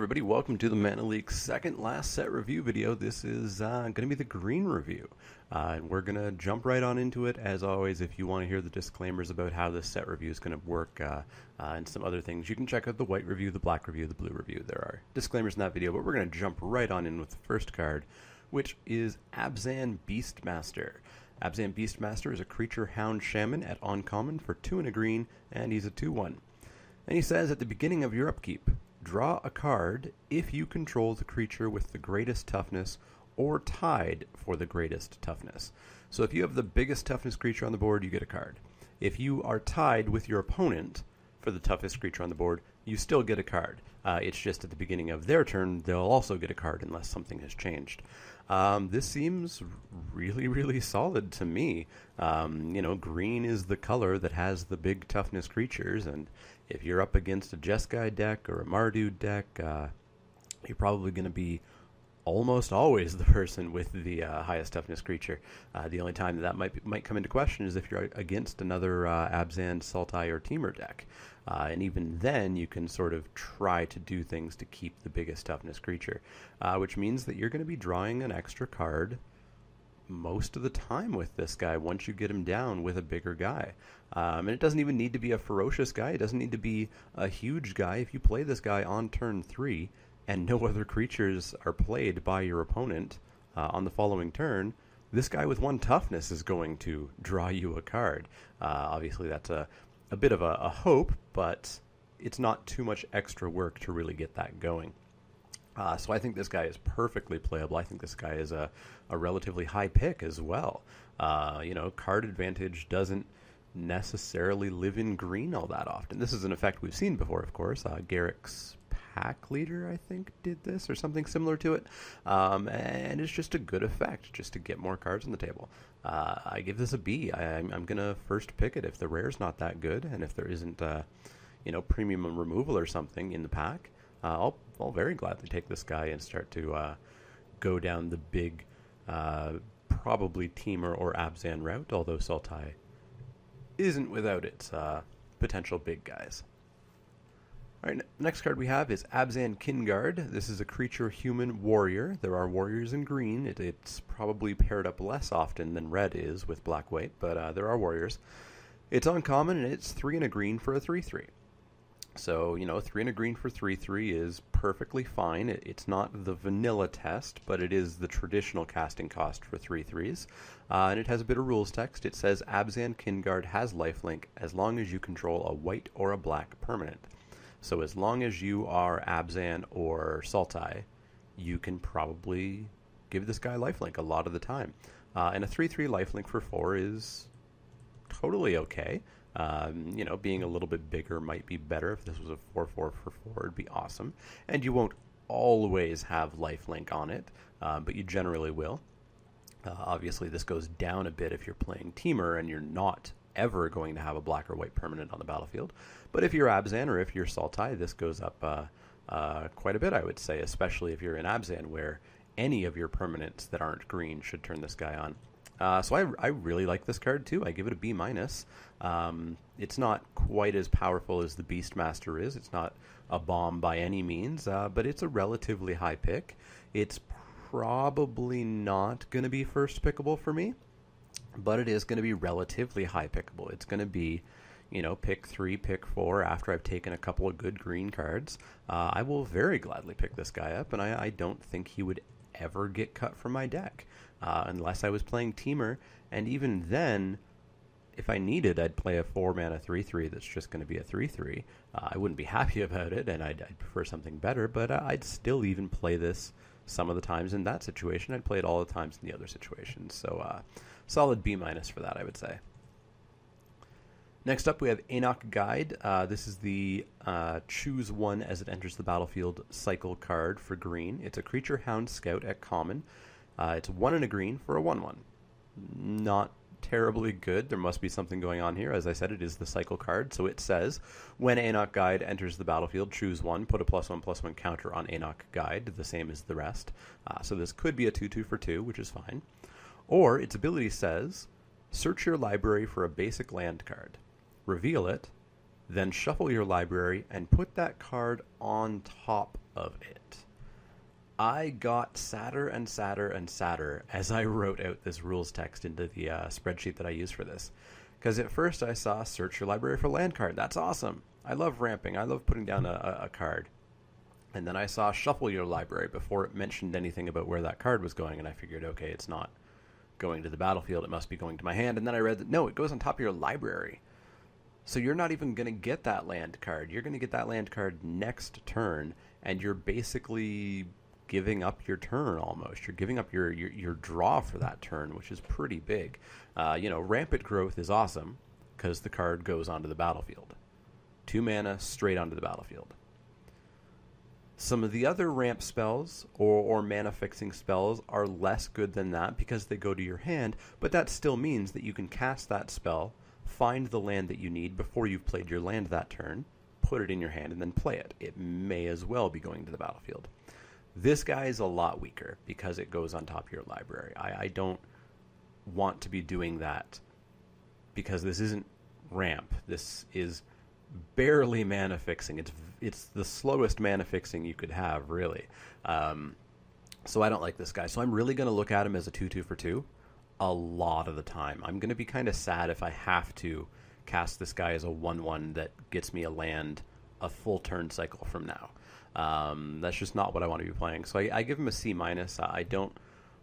everybody, welcome to the Mana Leek's second last set review video. This is going to be the green review, and we're going to jump right on into it. As always, if you want to hear the disclaimers about how this set review is going to work and some other things, you can check out the white review, the black review, the blue review. There are disclaimers in that video, but we're going to jump right on in with the first card, which is Abzan Beastmaster. Abzan Beastmaster is a creature hound shaman at uncommon for 2 and a green, and he's a 2/1. And he says at the beginning of your upkeep, draw a card if you control the creature with the greatest toughness or tied for the greatest toughness. So if you have the biggest toughness creature on the board, you get a card. If you are tied with your opponent for the toughest creature on the board, you still get a card. It's just at the beginning of their turn, they'll also get a card unless something has changed. This seems really, really solid to me. Green is the color that has the big toughness creatures, and if you're up against a Jeskai deck or a Mardu deck, you're probably going to be almost always the person with the highest toughness creature. The only time that might come into question is if you're against another Abzan, Sultai, or Temur deck. And even then, you can sort of try to do things to keep the biggest toughness creature, which means that you're going to be drawing an extra card most of the time with this guy once you get him down with a bigger guy. And it doesn't even need to be a ferocious guy. It doesn't need to be a huge guy. If you play this guy on turn 3 and no other creatures are played by your opponent on the following turn, this guy with 1 toughness is going to draw you a card. Obviously, that's a bit of a hope, but it's not too much extra work to really get that going. So I think this guy is perfectly playable. I think this guy is a relatively high pick as well. Card advantage doesn't necessarily live in green all that often. This is an effect we've seen before, of course. Garrick's Pack Leader, I think, did this or something similar to it. And it's just a good effect just to get more cards on the table. I give this a B. I'm going to first pick it if the rare's not that good, and if there isn't premium removal or something in the pack. I'll very gladly take this guy and start to go down the big, probably Temur or Abzan route, although Sultai isn't without its potential big guys. All right, next card we have is Abzan Kinguard. This is a creature human warrior. There are warriors in green. It's probably paired up less often than red is with black-white, but there are warriors. It's uncommon, and it's 3 and a green for a 3/3. So, 3 and a green for 3/3 is perfectly fine. It's not the vanilla test, but it is the traditional casting cost for 3/3s. And it has a bit of rules text. It says Abzan Kinguard has lifelink as long as you control a white or a black permanent. So as long as you are Abzan or Sultai, you can probably give this guy lifelink a lot of the time. And a 3/3 lifelink for 4 is totally okay. Being a little bit bigger might be better. If this was a 4/4 for 4, it'd be awesome. And you won't always have lifelink on it, but you generally will. Obviously, this goes down a bit if you're playing Temur and you're not ever going to have a black or white permanent on the battlefield. But if you're Abzan or if you're Sultai, this goes up quite a bit, I would say, especially if you're in Abzan, where any of your permanents that aren't green should turn this guy on. So I really like this card too. I give it a B-. It's not quite as powerful as the Beastmaster is. It's not a bomb by any means, but it's a relatively high pick. It's probably not going to be first pickable for me, but it is going to be relatively high pickable. It's going to be, pick 3, pick 4 after I've taken a couple of good green cards. I will very gladly pick this guy up, and I don't think he would ever get cut from my deck unless I was playing Temur, and even then, if I needed, I'd play a 4-mana 3/3 that's just going to be a 3/3. I wouldn't be happy about it, and I'd prefer something better, but I'd still even play this some of the times in that situation. I'd play it all the times in the other situations. So solid B- for that, I would say. Next up, we have Enoch Guide. This is the choose 1 as it enters the battlefield cycle card for green. It's a creature hound scout at common. It's 1 and a green for a 1/1. Not terribly good. There must be something going on here. As I said, it is the cycle card. So it says, when Enoch Guide enters the battlefield, choose 1, put a +1/+1 counter on Enoch Guide, the same as the rest. So this could be a 2/2 for 2, which is fine. Or its ability says, search your library for a basic land card. Reveal it, then shuffle your library and put that card on top of it. I got sadder and sadder and sadder as I wrote out this rules text into the spreadsheet that I use for this. Because at first I saw search your library for land card. That's awesome. I love ramping. I love putting down a card. And then I saw shuffle your library before it mentioned anything about where that card was going. And I figured, okay, it's not going to the battlefield. It must be going to my hand. And then I read that, no, it goes on top of your library. So you're not even going to get that land card. You're going to get that land card next turn. And you're basically giving up your turn almost. You're giving up your draw for that turn, which is pretty big. Rampant Growth is awesome because the card goes onto the battlefield. 2 mana straight onto the battlefield. Some of the other ramp spells or mana fixing spells are less good than that because they go to your hand, but that still means that you can cast that spell, find the land that you need before you've played your land that turn, put it in your hand, and then play it. It may as well be going to the battlefield. This guy is a lot weaker because it goes on top of your library. I don't want to be doing that because this isn't ramp. This is barely mana fixing. It's the slowest mana fixing you could have, really. So I don't like this guy. So I'm really going to look at him as a 2/2 for 2 a lot of the time. I'm going to be kind of sad if I have to cast this guy as a 1/1 that gets me a land a full turn cycle from now. That's just not what I want to be playing. So I give him a C-. I don't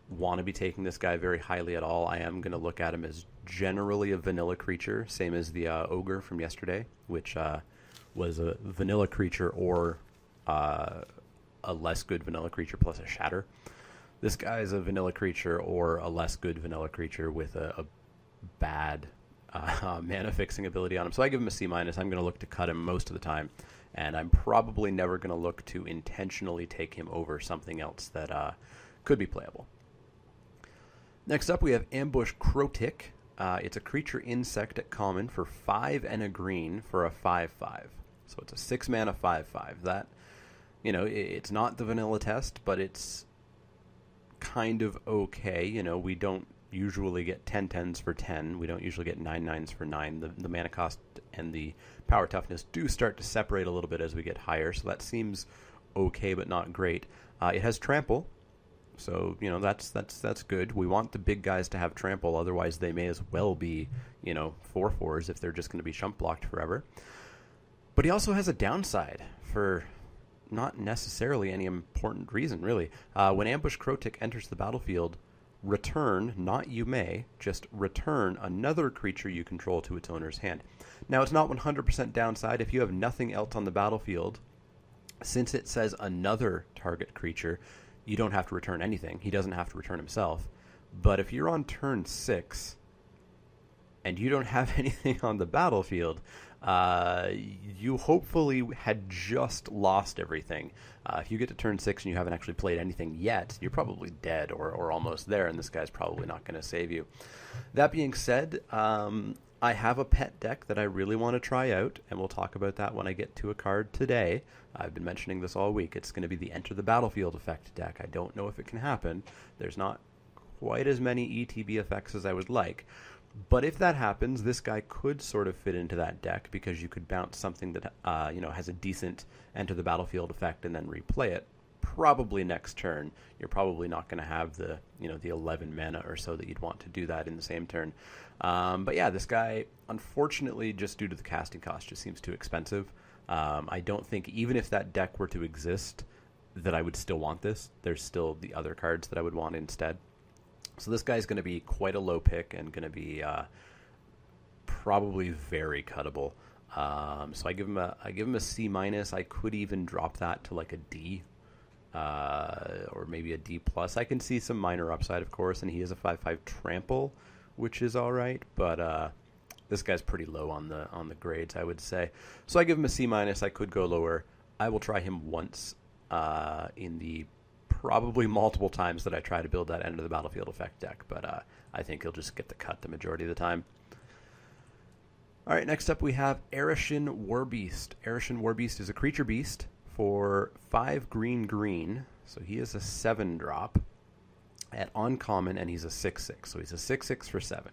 want to be taking this guy very highly at all. I am going to look at him as generally a vanilla creature, same as the Ogre from yesterday, which was a vanilla creature or a less good vanilla creature plus a shatter. This guy is a vanilla creature or a less good vanilla creature with a bad mana fixing ability on him. So I give him a C-. I'm going to look to cut him most of the time. And I'm probably never going to look to intentionally take him over something else that could be playable. Next up, we have Ambush Crotic. It's a creature insect at common for 5 and a green for a 5/5. So it's a 6 mana 5/5. That, it's not the vanilla test, but it's kind of okay. We don't usually get 10/10s for 10. We don't usually get 9/9s for 9. The mana cost and the power toughness do start to separate a little bit as we get higher, so that seems okay but not great. It has trample, so that's good. We want the big guys to have trample, otherwise they may as well be 4/4s if they're just going to be chump blocked forever. But he also has a downside for not necessarily any important reason, really. When Ambush Crotic enters the battlefield, return, not you may, just return another creature you control to its owner's hand. Now, it's not 100% downside. If you have nothing else on the battlefield, since it says another target creature, you don't have to return anything. He doesn't have to return himself. But if you're on turn 6 and you don't have anything on the battlefield, you hopefully had just lost everything. If you get to turn 6 and you haven't actually played anything yet, you're probably dead or almost there, and this guy's probably not going to save you. That being said, I have a pet deck that I really want to try out, and we'll talk about that when I get to a card today. I've been mentioning this all week. It's going to be the Enter the Battlefield effect deck. I don't know if it can happen. There's not quite as many ETB effects as I would like. But if that happens, this guy could sort of fit into that deck because you could bounce something that has a decent Enter the Battlefield effect and then replay it. Probably next turn. You're probably not going to have the 11 mana or so that you'd want to do that in the same turn. But yeah, this guy, unfortunately, just due to the casting cost, just seems too expensive. I don't think even if that deck were to exist, that I would still want this. There's still the other cards that I would want instead. So this guy's going to be quite a low pick and going to be probably very cuttable. So I give him a C-. I could even drop that to like a D, or maybe a D+. I can see some minor upside, of course, and he is a 5/5 trample, which is all right. But this guy's pretty low on the grades, I would say. So I give him a C-. I could go lower. I will try him once in the probably multiple times that I try to build that End of the Battlefield effect deck, but I think he'll just get the cut the majority of the time. All right, next up we have Arishin Warbeast. Arishin Warbeast is a creature beast for 5 green, so he is a 7-drop at uncommon, and he's a 6/6, so he's a 6/6 for 7.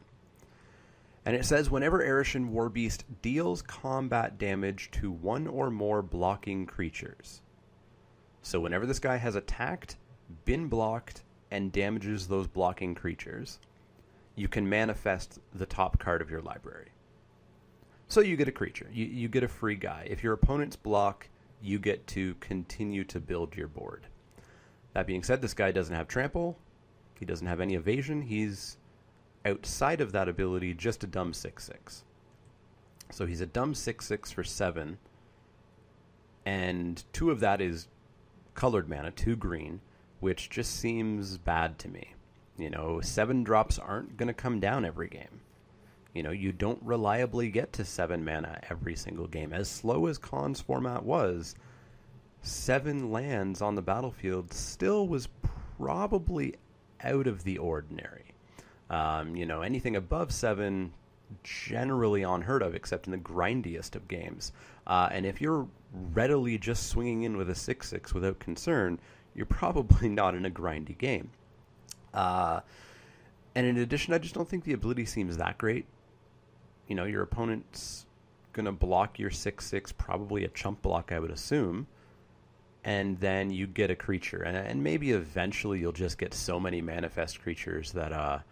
And it says, whenever Arishan Warbeast deals combat damage to one or more blocking creatures. So whenever this guy has attacked, been blocked, and damages those blocking creatures, you can manifest the top card of your library. So you get a creature. You get a free guy. If your opponents block, you get to continue to build your board. That being said, this guy doesn't have trample. He doesn't have any evasion. He's outside of that ability, just a dumb 6/6. So he's a dumb 6/6 for 7. And 2 of that is colored mana, 2 green, which just seems bad to me. 7 drops aren't going to come down every game. You don't reliably get to 7 mana every single game. As slow as Khan's format was, 7 lands on the battlefield still was probably out of the ordinary. Anything above 7, generally unheard of, except in the grindiest of games. And if you're readily just swinging in with a 6/6 without concern, you're probably not in a grindy game. And in addition, I just don't think the ability seems that great. Your opponent's going to block your 6/6, probably a chump block, I would assume. And then you get a creature. And maybe eventually you'll just get so many manifest creatures that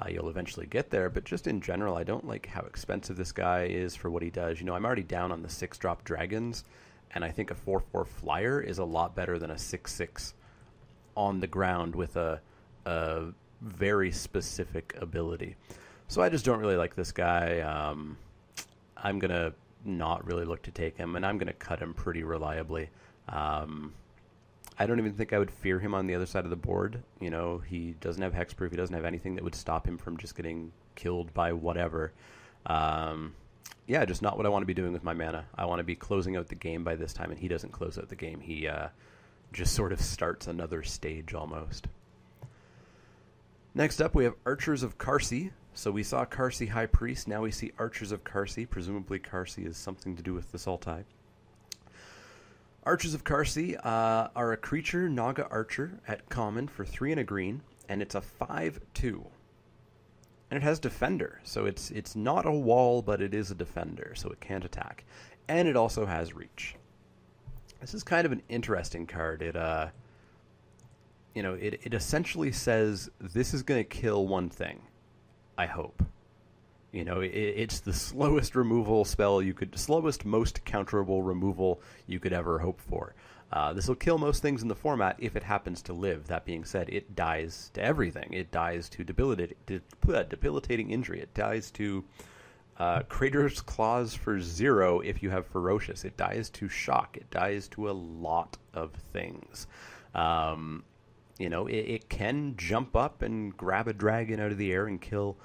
you'll eventually get there. But just in general, I don't like how expensive this guy is for what he does. I'm already down on the 6-drop dragons. And I think a 4/4 flyer is a lot better than a 6/6 on the ground with a very specific ability. So I just don't really like this guy. I'm going to not really look to take him, and I'm going to cut him pretty reliably. I don't even think I would fear him on the other side of the board. He doesn't have hexproof. He doesn't have anything that would stop him from just getting killed by whatever. Just not what I want to be doing with my mana. I want to be closing out the game by this time, and he doesn't close out the game. He just sort of starts another stage almost. Next up, we have Archers of Carsee. So we saw Carsee High Priest. Now we see Archers of Carsee. Presumably Carsee is something to do with the Sultai. Archers of Carsee are a creature, Naga Archer, at common for 3 and a green, and it's a 5/2. And it has Defender, so it's not a wall, but it is a defender, so it can't attack. And it also has Reach. This is kind of an interesting card. It essentially says this is going to kill one thing, I hope. It's the slowest removal spell slowest, most counterable removal you could ever hope for. This will kill most things in the format if it happens to live. That being said, it dies to everything. It dies to debilitating injury. It dies to Crater's Claws for 0 if you have Ferocious. It dies to shock. It dies to a lot of things. It can jump up and grab a dragon out of the air and kill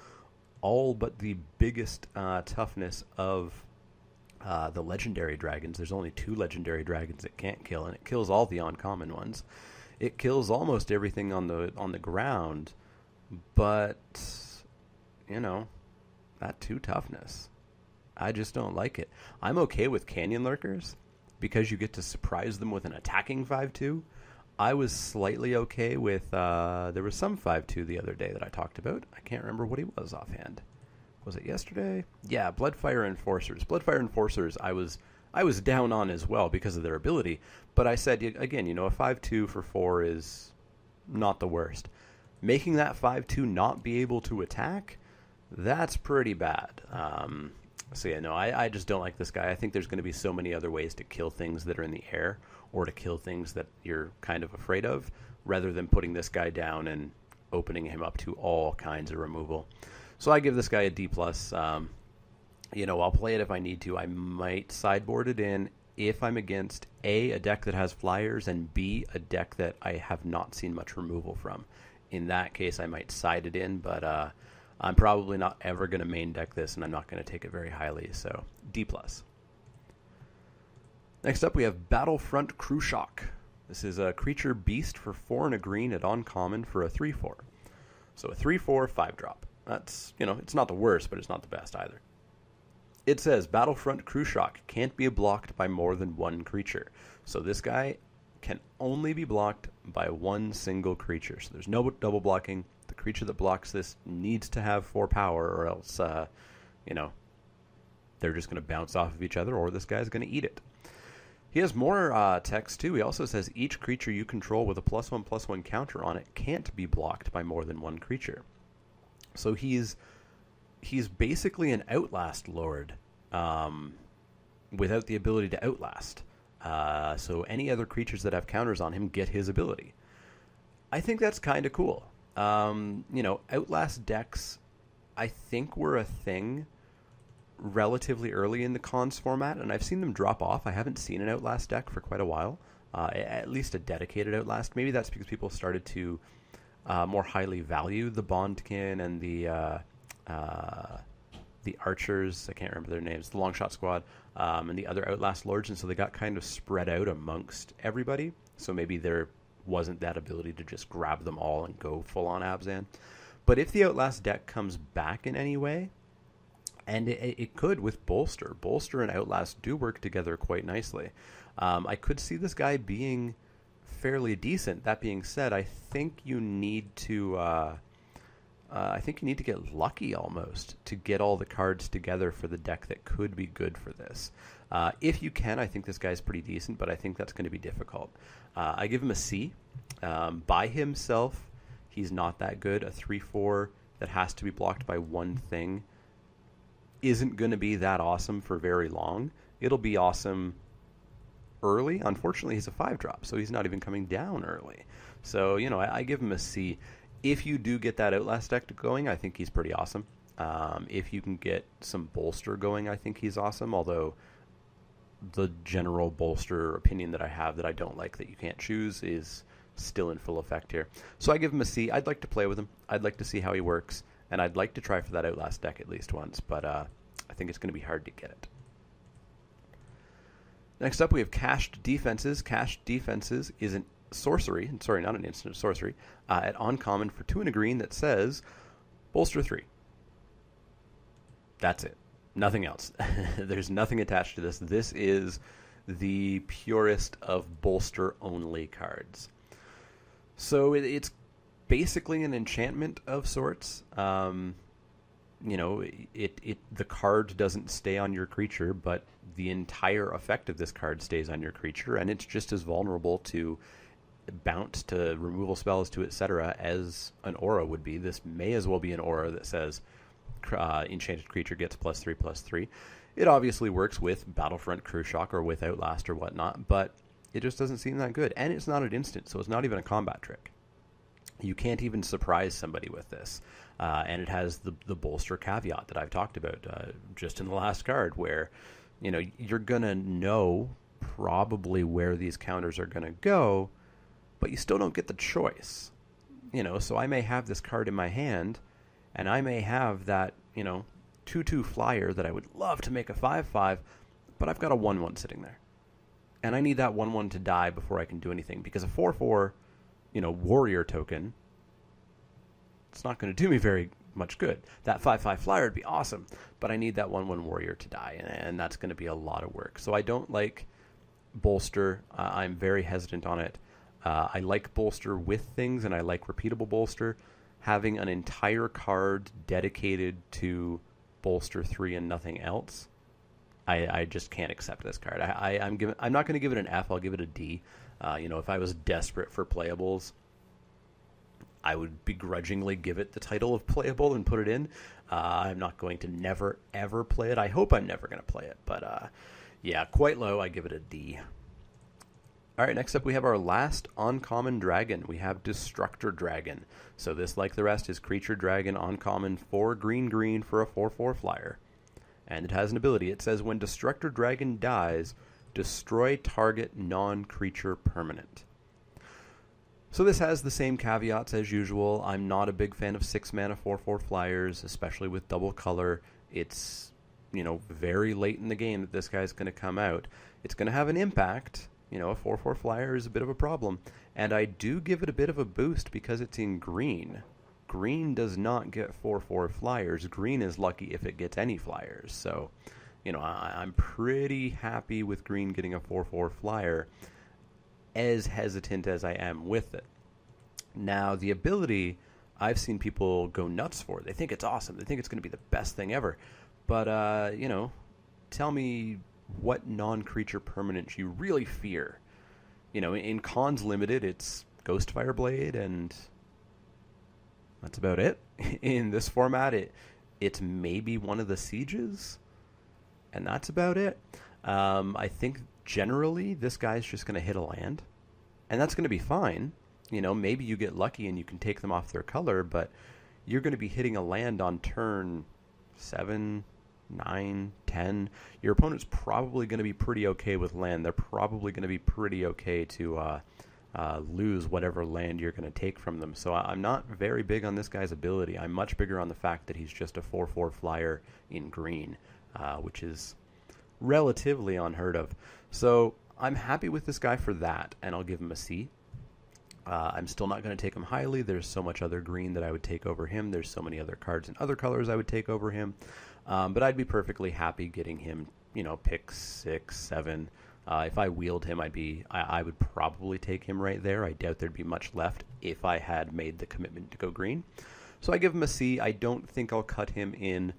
all but the biggest toughness of the legendary dragons. There's only 2 legendary dragons it can't kill, and it kills all the uncommon ones. It kills almost everything on the ground, but that 2 toughness, I just don't like it. I'm okay with Canyon Lurkers because you get to surprise them with an attacking 5/2. I was slightly okay with, there was some 5/2 the other day that I talked about. I can't remember what he was offhand. Was it yesterday? Yeah, Bloodfire Enforcers. Bloodfire Enforcers I was down on as well because of their ability. But I said, again, a 5/2 for 4 is not the worst. Making that 5/2 not be able to attack, that's pretty bad. I just don't like this guy. I think there's going to be so many other ways to kill things that are in the air or to kill things that you're kind of afraid of, rather than putting this guy down and opening him up to all kinds of removal. So I give this guy a D+. I'll play it if I need to. I might sideboard it in if I'm against A, deck that has flyers, and B, a deck that I have not seen much removal from. In that case, I might side it in, but I'm probably not ever going to main deck this, and I'm not going to take it very highly, so D+. Next up, we have Battlefront Cruciak. This is a creature beast for 4 and a green at uncommon for a 3/4. So a 3/4, 5-drop. That's, it's not the worst, but it's not the best either. It says, Battlefront Cruciak can't be blocked by more than 1 creature. So this guy can only be blocked by 1 single creature. So there's no double blocking. The creature that blocks this needs to have 4 power, or else, they're just going to bounce off of each other, or this guy's going to eat it. He has more text, too. He also says, each creature you control with a +1/+1 counter on it can't be blocked by more than one creature. So he's basically an Outlast Lord without the ability to Outlast. So any other creatures that have counters on him get his ability. I think that's kind of cool. Outlast decks, I think, were a thing relatively early in the cons format, and I've seen them drop off. I haven't seen an Outlast deck for quite a while, at least a dedicated Outlast. Maybe that's because people started to more highly value the Bondkin and the Archers. I can't remember their names. The Longshot Squad and the other Outlast Lords, and so they got kind of spread out amongst everybody. So maybe there wasn't that ability to just grab them all and go full on Abzan. But if the Outlast deck comes back in any way, and it could with Bolster. Bolster and Outlast do work together quite nicely. I could see this guy being fairly decent. That being said, I think you need to get lucky almost to get all the cards together for the deck that could be good for this. If you can, I think this guy's pretty decent, but I think that's going to be difficult. I give him a C. By himself, he's not that good. A 3/4 that has to be blocked by one thing isn't going to be that awesome for very long. It'll be awesome early. Unfortunately, he's a 5-drop, so he's not even coming down early. So, I give him a C. If you do get that Outlast deck going, I think he's pretty awesome. If you can get some Bolster going, I think he's awesome, although the general Bolster opinion that I have that I don't like that you can't choose is still in full effect here. So I give him a C. I'd like to play with him. I'd like to see how he works. And I'd like to try for that Outlast deck at least once, but I think it's going to be hard to get it. Next up, we have Cached Defenses. Cached Defenses is an sorcery, sorry, not an instant, sorcery, at uncommon for 2 and a green that says, Bolster 3. That's it. Nothing else. There's nothing attached to this. This is the purest of Bolster-only cards. So it's basically an enchantment of sorts. The card doesn't stay on your creature, but the entire effect of this card stays on your creature, and it's just as vulnerable to bounce, to removal spells, to etc. as an aura would be. This may as well be an aura that says enchanted creature gets +3/+3. It obviously works with Battlefront, Crew Shock, or with Outlast or whatnot, but it just doesn't seem that good. And it's not an instant, so it's not even a combat trick. You can't even surprise somebody with this. And it has the Bolster caveat that I've talked about just in the last card, where you're going to know probably where these counters are going to go, but you still don't get the choice. So I may have this card in my hand, and I may have that 2/2 flyer that I would love to make a 5/5, but I've got a 1/1 sitting there. And I need that 1/1 to die before I can do anything, because a 4/4 warrior token, it's not going to do me very much good. That 5/5 flyer would be awesome, but I need that 1/1 warrior to die, and that's going to be a lot of work. So I don't like Bolster. I'm very hesitant on it. I like Bolster with things, and I like repeatable Bolster. Having an entire card dedicated to Bolster 3 and nothing else, I just can't accept this card. I'm not going to give it an F. I'll give it a D. If I was desperate for playables, I would begrudgingly give it the title of playable and put it in. I'm not going to never, ever play it. I hope I'm never going to play it. But, yeah, quite low. I give it a D. All right, next up we have our last uncommon dragon. We have Destructor Dragon. So this, like the rest, is Creature Dragon uncommon 4 green for a 4/4 flyer. And it has an ability. It says, when Destructor Dragon dies, destroy target non-creature permanent. So this has the same caveats as usual. I'm not a big fan of 6-mana 4/4 flyers, especially with double color. It's, very late in the game that this guy's going to come out. It's going to have an impact. A 4/4 flyer is a bit of a problem. And I do give it a bit of a boost because it's in green. Green does not get 4/4 flyers. Green is lucky if it gets any flyers. So, I'm pretty happy with green getting a 4/4 flyer, as hesitant as I am with it. Now, the ability, I've seen people go nuts for. They think it's awesome. They think it's going to be the best thing ever. But, tell me what non-creature permanents you really fear. In Cons Limited, it's Ghostfire Blade, and that's about it. In this format, it's maybe one of the Sieges, and that's about it. I think generally this guy's just going to hit a land, and that's going to be fine. Maybe you get lucky and you can take them off their color, but you're going to be hitting a land on turn 7, 9, 10. Your opponent's probably going to be pretty okay with land. They're probably going to be pretty okay to lose whatever land you're going to take from them. So I'm not very big on this guy's ability. I'm much bigger on the fact that he's just a 4/4 flyer in green, which is relatively unheard of. So I'm happy with this guy for that, and I'll give him a C. I'm still not going to take him highly. There's so much other green that I would take over him. There's so many other cards in other colors I would take over him. But I'd be perfectly happy getting him, pick 6, 7. If I wheeled him, I would probably take him right there. I doubt there'd be much left if I had made the commitment to go green. So I give him a C. I don't think I'll cut him in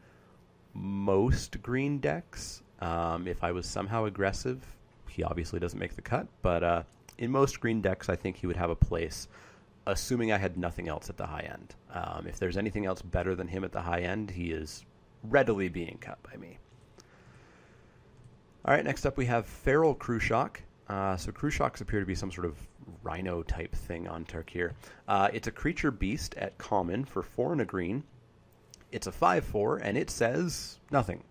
most green decks. If I was somehow aggressive, he obviously doesn't make the cut, but in most green decks, I think he would have a place, assuming I had nothing else at the high end. If there's anything else better than him at the high end, he is readily being cut by me. All right, next up we have Feral Krushock. So Krushocks appear to be some sort of rhino-type thing on Tarkir. It's a creature beast at common for 4 and a green. It's a 5/4, and it says nothing.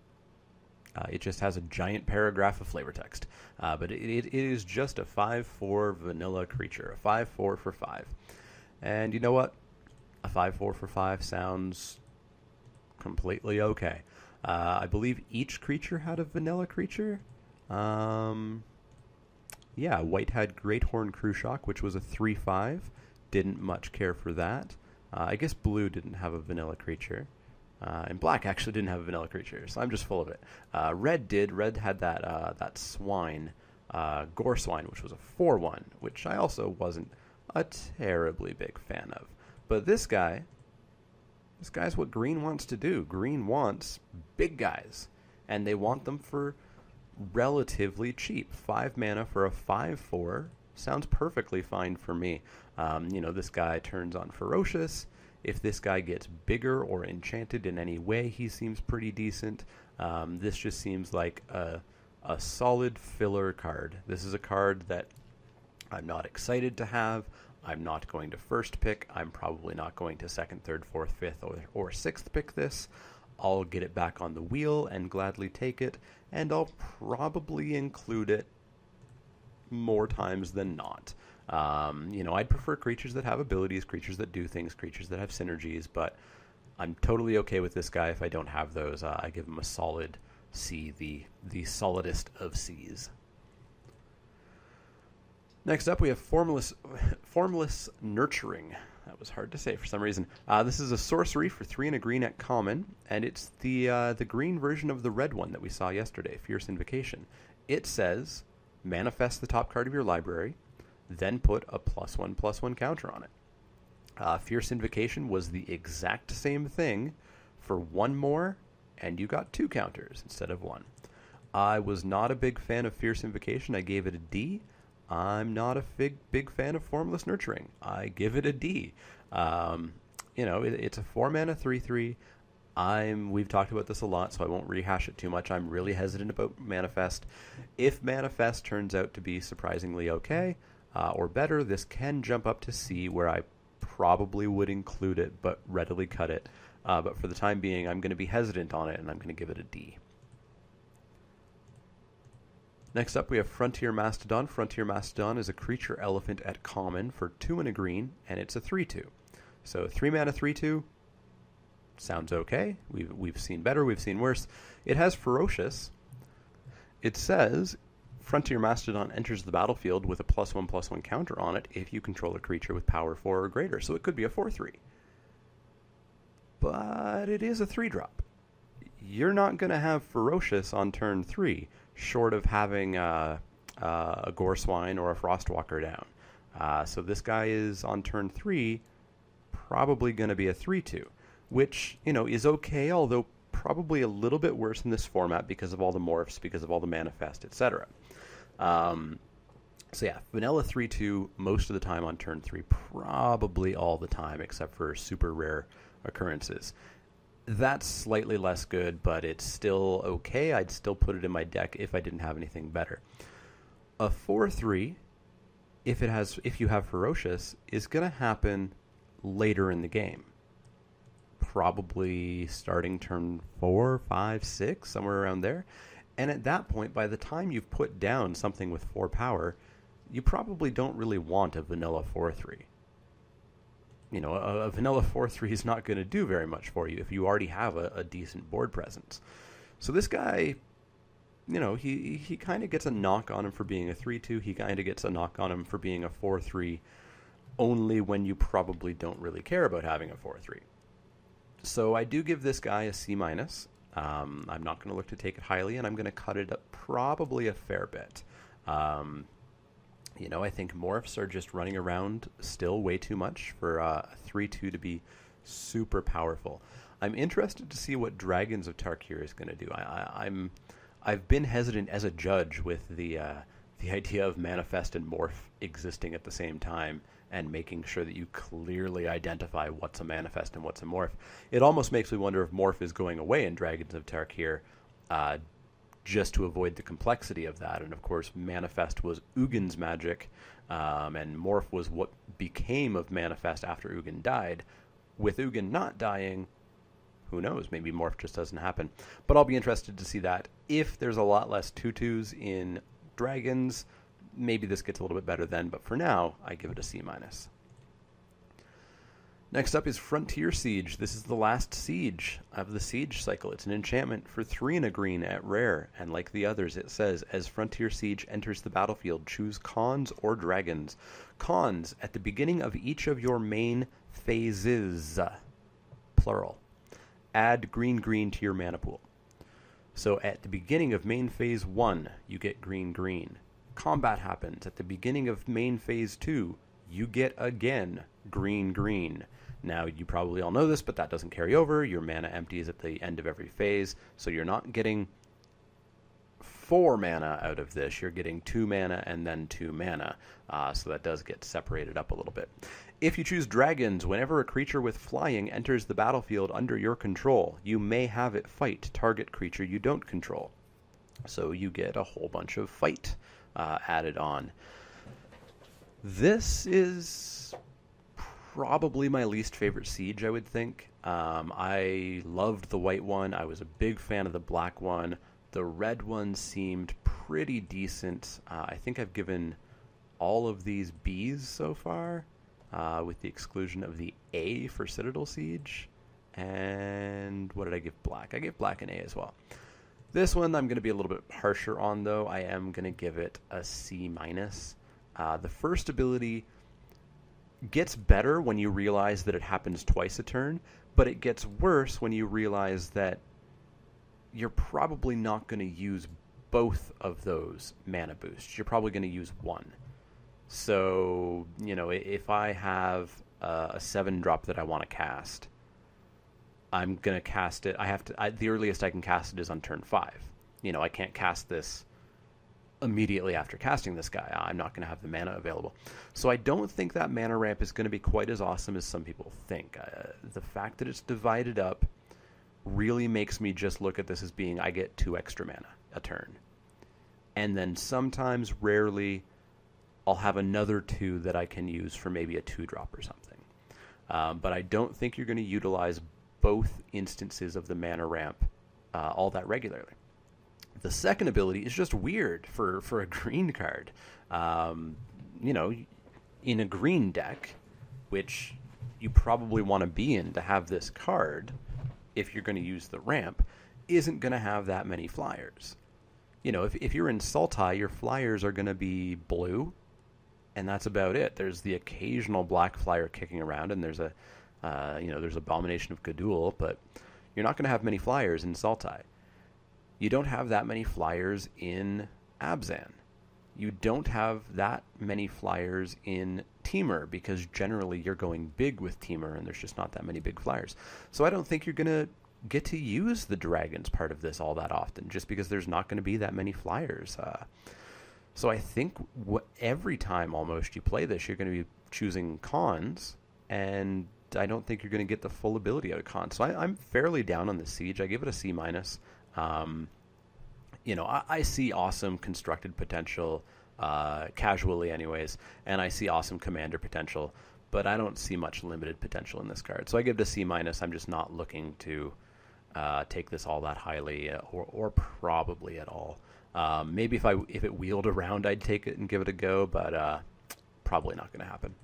It just has a giant paragraph of flavor text. But it is just a 5/4 vanilla creature, a 5/4 for 5. And you know what? A 5/4 for 5 sounds completely okay. I believe each creature had a vanilla creature. White had Greathorn Krushock, which was a 3/5. Didn't much care for that. I guess blue didn't have a vanilla creature. And black actually didn't have a vanilla creature, so I'm just full of it. Red did. Red had that swine, Gore Swine, which was a 4/1, which I also wasn't a terribly big fan of. But this guy's what green wants to do. Green wants big guys, and they want them for relatively cheap. 5 mana for a 5/4 sounds perfectly fine for me. This guy turns on Ferocious. If this guy gets bigger or enchanted in any way, he seems pretty decent. This just seems like a solid filler card. This is a card that I'm not excited to have. I'm not going to first pick. I'm probably not going to second, third, fourth, fifth, or sixth pick this. I'll get it back on the wheel and gladly take it, and I'll probably include it more times than not. I'd prefer creatures that have abilities, creatures that do things, creatures that have synergies, but I'm totally okay with this guy if I don't have those. I give him a solid C, the solidest of Cs. Next up, we have Formless Nurturing. That was hard to say for some reason. This is a sorcery for 3 and a green at common, and it's the green version of the red one that we saw yesterday, Fierce Invocation. It says, manifest the top card of your library, then put a +1/+1 counter on it. Fierce Invocation was the exact same thing for 1 more, and you got 2 counters instead of 1. I was not a big fan of Fierce Invocation. I gave it a D. I'm not a big fan of Formless Nurturing. I give it a D. It's a 4 mana 3/3. We've talked about this a lot, so I won't rehash it too much. I'm really hesitant about Manifest. If Manifest turns out to be surprisingly okay, or better, this can jump up to C, where I probably would include it, but readily cut it. But for the time being, I'm going to be hesitant on it, and I'm going to give it a D. Next up, we have Frontier Mastodon. Frontier Mastodon is a creature elephant at common for 2 and a green, and it's a 3/2. So 3 mana 3/2 sounds okay. We've seen better, we've seen worse. It has Ferocious. It says, Frontier Mastodon enters the battlefield with a +1/+1 counter on it if you control a creature with power 4 or greater. So it could be a 4/3. But it is a 3-drop. You're not going to have Ferocious on turn 3, short of having a Gore Swine or a Frostwalker down. So this guy is on turn 3 probably going to be a 3/2, which is okay, although probably a little bit worse in this format because of all the morphs, because of all the manifest, etc. So yeah, vanilla 3-2 most of the time on turn 3, probably all the time except for super rare occurrences. That's slightly less good, but it's still okay. I'd still put it in my deck if I didn't have anything better. A 4-3, if you have Ferocious, is going to happen later in the game. Probably starting turn 4, 5, 6, somewhere around there. And at that point, by the time you've put down something with 4 power, you probably don't really want a vanilla 4-3. You know, a vanilla 4-3 is not going to do very much for you if you already have a decent board presence. So this guy, you know, he kind of gets a knock on him for being a 3-2. He kind of gets a knock on him for being a 4-3 only when you probably don't really care about having a 4-3. So I do give this guy a C-. I'm not going to look to take it highly, and I'm going to cut it up probably a fair bit. You know, I think morphs are just running around still way too much for a 3-2 to be super powerful. I'm interested to see what Dragons of Tarkir is going to do. I've been hesitant as a judge with the idea of manifest and morph existing at the same time and making sure that you clearly identify what's a manifest and what's a morph. It almost makes me wonder if morph is going away in Dragons of Tarkir, just to avoid the complexity of that. And of course, manifest was Ugin's magic, and morph was what became of manifest after Ugin died. With Ugin not dying, who knows, maybe morph just doesn't happen. But I'll be interested to see that. If there's a lot less 2-2s in Dragons, maybe this gets a little bit better then, but for now, I give it a C-. Next up is Frontier Siege. This is the last siege of the siege cycle. It's an enchantment for 3 and a green at rare, and like the others, it says, as Frontier Siege enters the battlefield, choose Khans or Dragons. Khans, at the beginning of each of your main phases, plural, add green to your mana pool. So at the beginning of main phase 1, you get green. Combat happens. At the beginning of main phase 2, you get again green. Now, you probably all know this, but that doesn't carry over. Your mana empties at the end of every phase, so you're not getting 4 mana out of this. You're getting 2 mana and then 2 mana, so that does get separated up a little bit. If you choose Dragons, whenever a creature with flying enters the battlefield under your control, you may have it fight target creature you don't control. So you get a whole bunch of fight added on. This is probably my least favorite siege, I would think. I loved the white one. I was a big fan of the black one. The red one seemed pretty decent. I think I've given all of these Bs so far, with the exclusion of the A for Citadel Siege. And what did I give black? I gave black an A as well. This one I'm going to be a little bit harsher on, though. I am going to give it a C-. The first ability gets better when you realize that it happens twice a turn, but it gets worse when you realize that you're probably not going to use both of those mana boosts. You're probably going to use one. So, you know, if I have a 7-drop that I want to cast, I'm going to cast it. The earliest I can cast it is on turn 5. You know, I can't cast this immediately after casting this guy. I'm not going to have the mana available. So I don't think that mana ramp is going to be quite as awesome as some people think. The fact that it's divided up really makes me just look at this as being, I get 2 extra mana a turn. And then sometimes, rarely, I'll have another 2 that I can use for maybe a 2-drop or something. But I don't think you're going to utilize both instances of the mana ramp all that regularly. The second ability is just weird for a green card. You know, in a green deck, which you probably want to be in to have this card, if you're going to use the ramp, isn't going to have that many flyers. You know, if you're in Sultai, your flyers are going to be blue, and that's about it. There's the occasional black flyer kicking around, and there's there's Abomination of Gadul, but you're not going to have many flyers in Sultai. You don't have that many flyers in Abzan. You don't have that many flyers in Temur, because generally you're going big with Temur, and there's just not that many big flyers. So I don't think you're going to get to use the dragons part of this all that often, just because there's not going to be that many flyers. So I think every time almost you play this, you're going to be choosing cons, and I don't think you're going to get the full ability out of cons. So I'm fairly down on the Siege. I give it a C-. I see awesome constructed potential, casually anyways, and I see awesome commander potential, but I don't see much limited potential in this card. So I give it a C-. I'm just not looking to take this all that highly, or probably at all. Maybe if it wheeled around, I'd take it and give it a go, but probably not going to happen.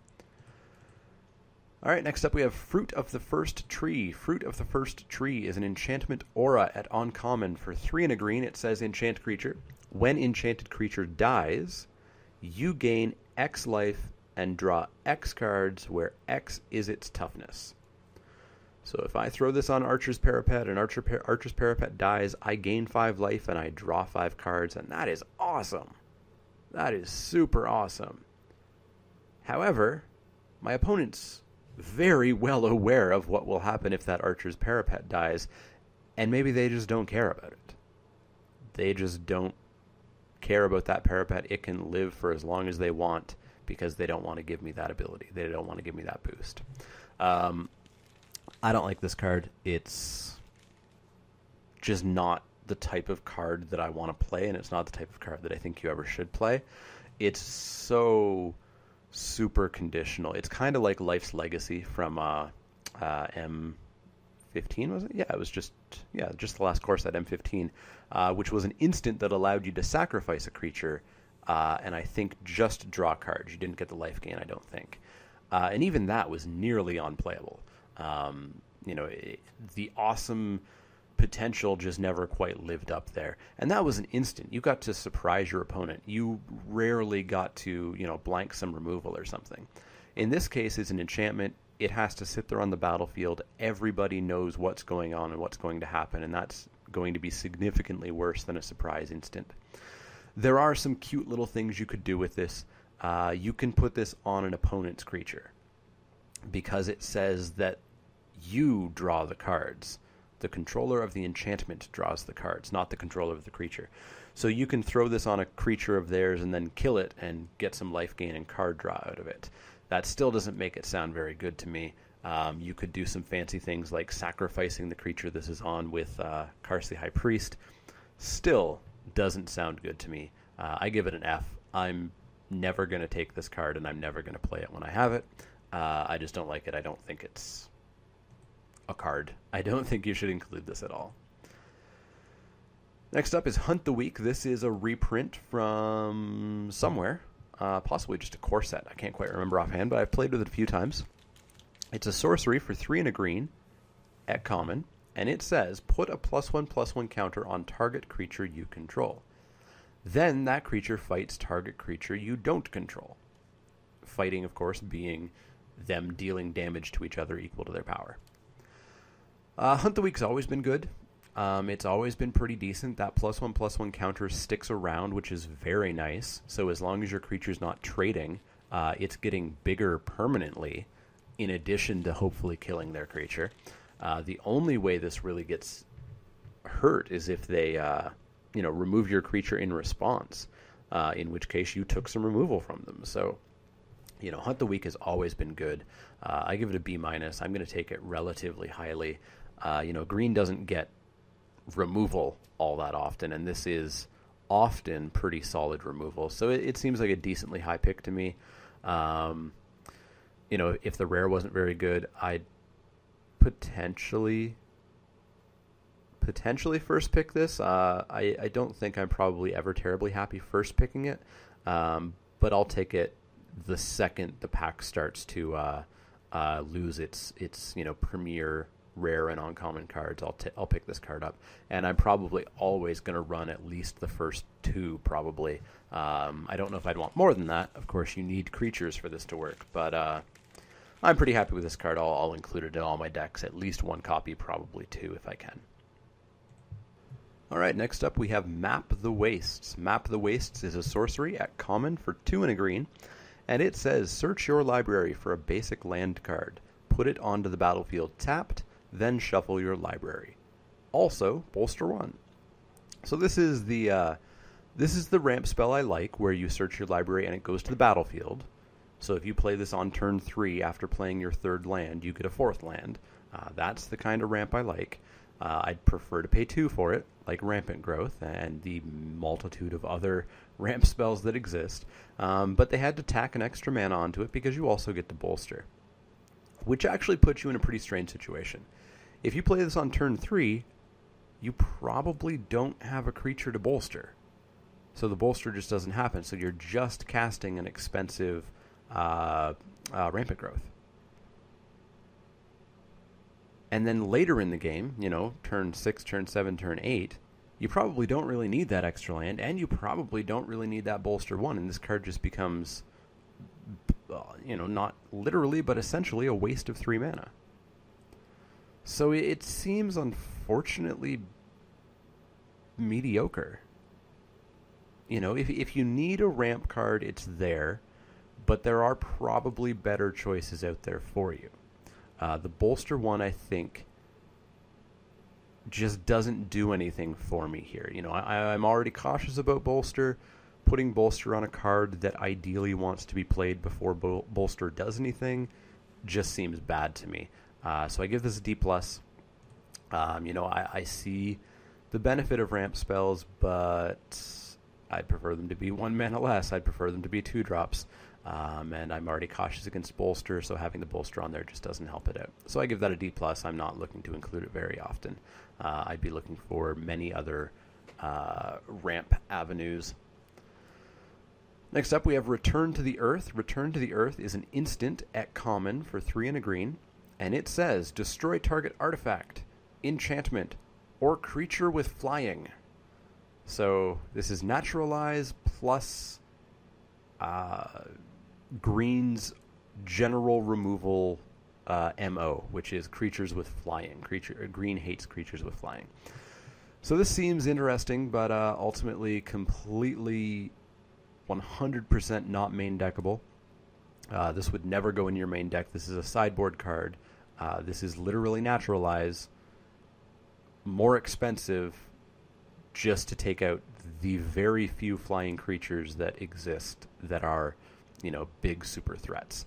All right, next up we have Fruit of the First Tree. Fruit of the First Tree is an enchantment aura at uncommon for 3 and a green. It says enchant creature. When enchanted creature dies, you gain X life and draw X cards where X is its toughness. So if I throw this on Archer's Parapet and Archer's Parapet dies, I gain 5 life and I draw 5 cards, and that is awesome. That is super awesome. However, my opponent's very well aware of what will happen if that Archer's Parapet dies, and maybe they just don't care about it. They just don't care about that Parapet. It can live for as long as they want because they don't want to give me that ability. They don't want to give me that boost. I don't like this card. It's just not the type of card that I want to play, and it's not the type of card that I think you ever should play. It's so super conditional. It's kind of like Life's Legacy from M15, was it? Yeah, it was just the last course at M15, which was an instant that allowed you to sacrifice a creature, and I think just draw cards. You didn't get the life gain, I don't think. And even that was nearly unplayable. The awesome potential just never quite lived up there. And that was an instant. You got to surprise your opponent. You rarely got to, blank some removal or something. In this case, it's an enchantment. It has to sit there on the battlefield. Everybody knows what's going on and what's going to happen, and that's going to be significantly worse than a surprise instant. There are some cute little things you could do with this. You can put this on an opponent's creature because it says that you draw the cards. The controller of the enchantment draws the cards, not the controller of the creature. So you can throw this on a creature of theirs and then kill it and get some life gain and card draw out of it. That still doesn't make it sound very good to me. You could do some fancy things like sacrificing the creature this is on with Carsee High Priest. Still doesn't sound good to me. I give it an F. I'm never going to take this card, and I'm never going to play it when I have it. I just don't like it. I don't think it's a card. I don't think you should include this at all. Next up is Hunt the Week. This is a reprint from somewhere, possibly just a core set. I can't quite remember offhand, but I've played with it a few times. It's a sorcery for 3 and a green at common, and it says, put a +1/+1 counter on target creature you control. Then that creature fights target creature you don't control. Fighting, of course, being them dealing damage to each other equal to their power. Hunt the Week's always been good. It's always been pretty decent. That +1/+1 counter sticks around, which is very nice. So as long as your creature's not trading, it's getting bigger permanently, in addition to hopefully killing their creature. The only way this really gets hurt is if they, remove your creature in response, in which case you took some removal from them. So, Hunt the Week has always been good. I give it a B-. I'm going to take it relatively highly. Green doesn't get removal all that often, and this is often pretty solid removal. So it seems like a decently high pick to me. If the rare wasn't very good, I'd potentially first pick this. I don't think I'm probably ever terribly happy first picking it, but I'll take it the second the pack starts to lose its premier rare and uncommon cards. I'll pick this card up, and I'm probably always going to run at least the first 2 probably. I don't know if I'd want more than that. Of course, you need creatures for this to work, but I'm pretty happy with this card. I'll include it in all my decks, at least 1 copy, probably 2 if I can. All right, next up we have Map the Wastes. Map the Wastes is a sorcery at common for 2 and a green, and it says, search your library for a basic land card. Put it onto the battlefield tapped, then shuffle your library. Also, Bolster 1. So this is the ramp spell I like, where you search your library and it goes to the battlefield. So if you play this on turn 3 after playing your 3rd land, you get a 4th land. That's the kind of ramp I like. I'd prefer to pay 2 for it, like Rampant Growth and the multitude of other ramp spells that exist. But they had to tack an extra mana onto it because you also get to bolster, which actually puts you in a pretty strange situation. If you play this on turn 3, you probably don't have a creature to bolster. So the bolster just doesn't happen. So you're just casting an expensive Rampant Growth. And then later in the game, turn 6, turn 7, turn 8, you probably don't really need that extra land, and you probably don't really need that Bolster 1, and this card just becomes, not literally, but essentially a waste of 3 mana. So it seems, unfortunately, mediocre. If you need a ramp card, it's there, but there are probably better choices out there for you. The Bolster 1, I think, just doesn't do anything for me here. I'm already cautious about Bolster. Putting Bolster on a card that ideally wants to be played before Bolster does anything just seems bad to me. So I give this a D+. I see the benefit of ramp spells, but I'd prefer them to be 1 mana less. I'd prefer them to be 2 drops. And I'm already cautious against Bolster, so having the Bolster on there just doesn't help it out. So I give that a D+. I'm not looking to include it very often. I'd be looking for many other ramp avenues. Next up, we have Return to the Earth. Return to the Earth is an instant at common for 3 and a green, and it says, destroy target artifact, enchantment, or creature with flying. So this is Naturalize plus Green's general removal MO, which is creatures with flying. Green hates creatures with flying. So this seems interesting, but ultimately completely 100% not main deckable. This would never go in your main deck. This is a sideboard card. This is literally Naturalize, more expensive just to take out the very few flying creatures that exist that are, big super threats.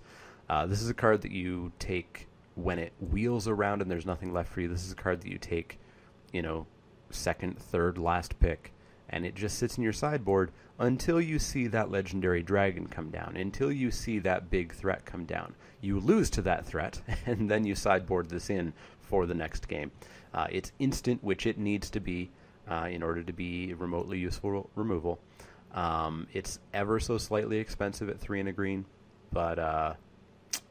This is a card that you take when it wheels around and there's nothing left for you. This is a card that you take, second, third, last pick, and it just sits in your sideboard until you see that legendary dragon come down, until you see that big threat come down. You lose to that threat, and then you sideboard this in for the next game. It's instant, which it needs to be in order to be remotely useful removal. It's ever so slightly expensive at 3 and a green, but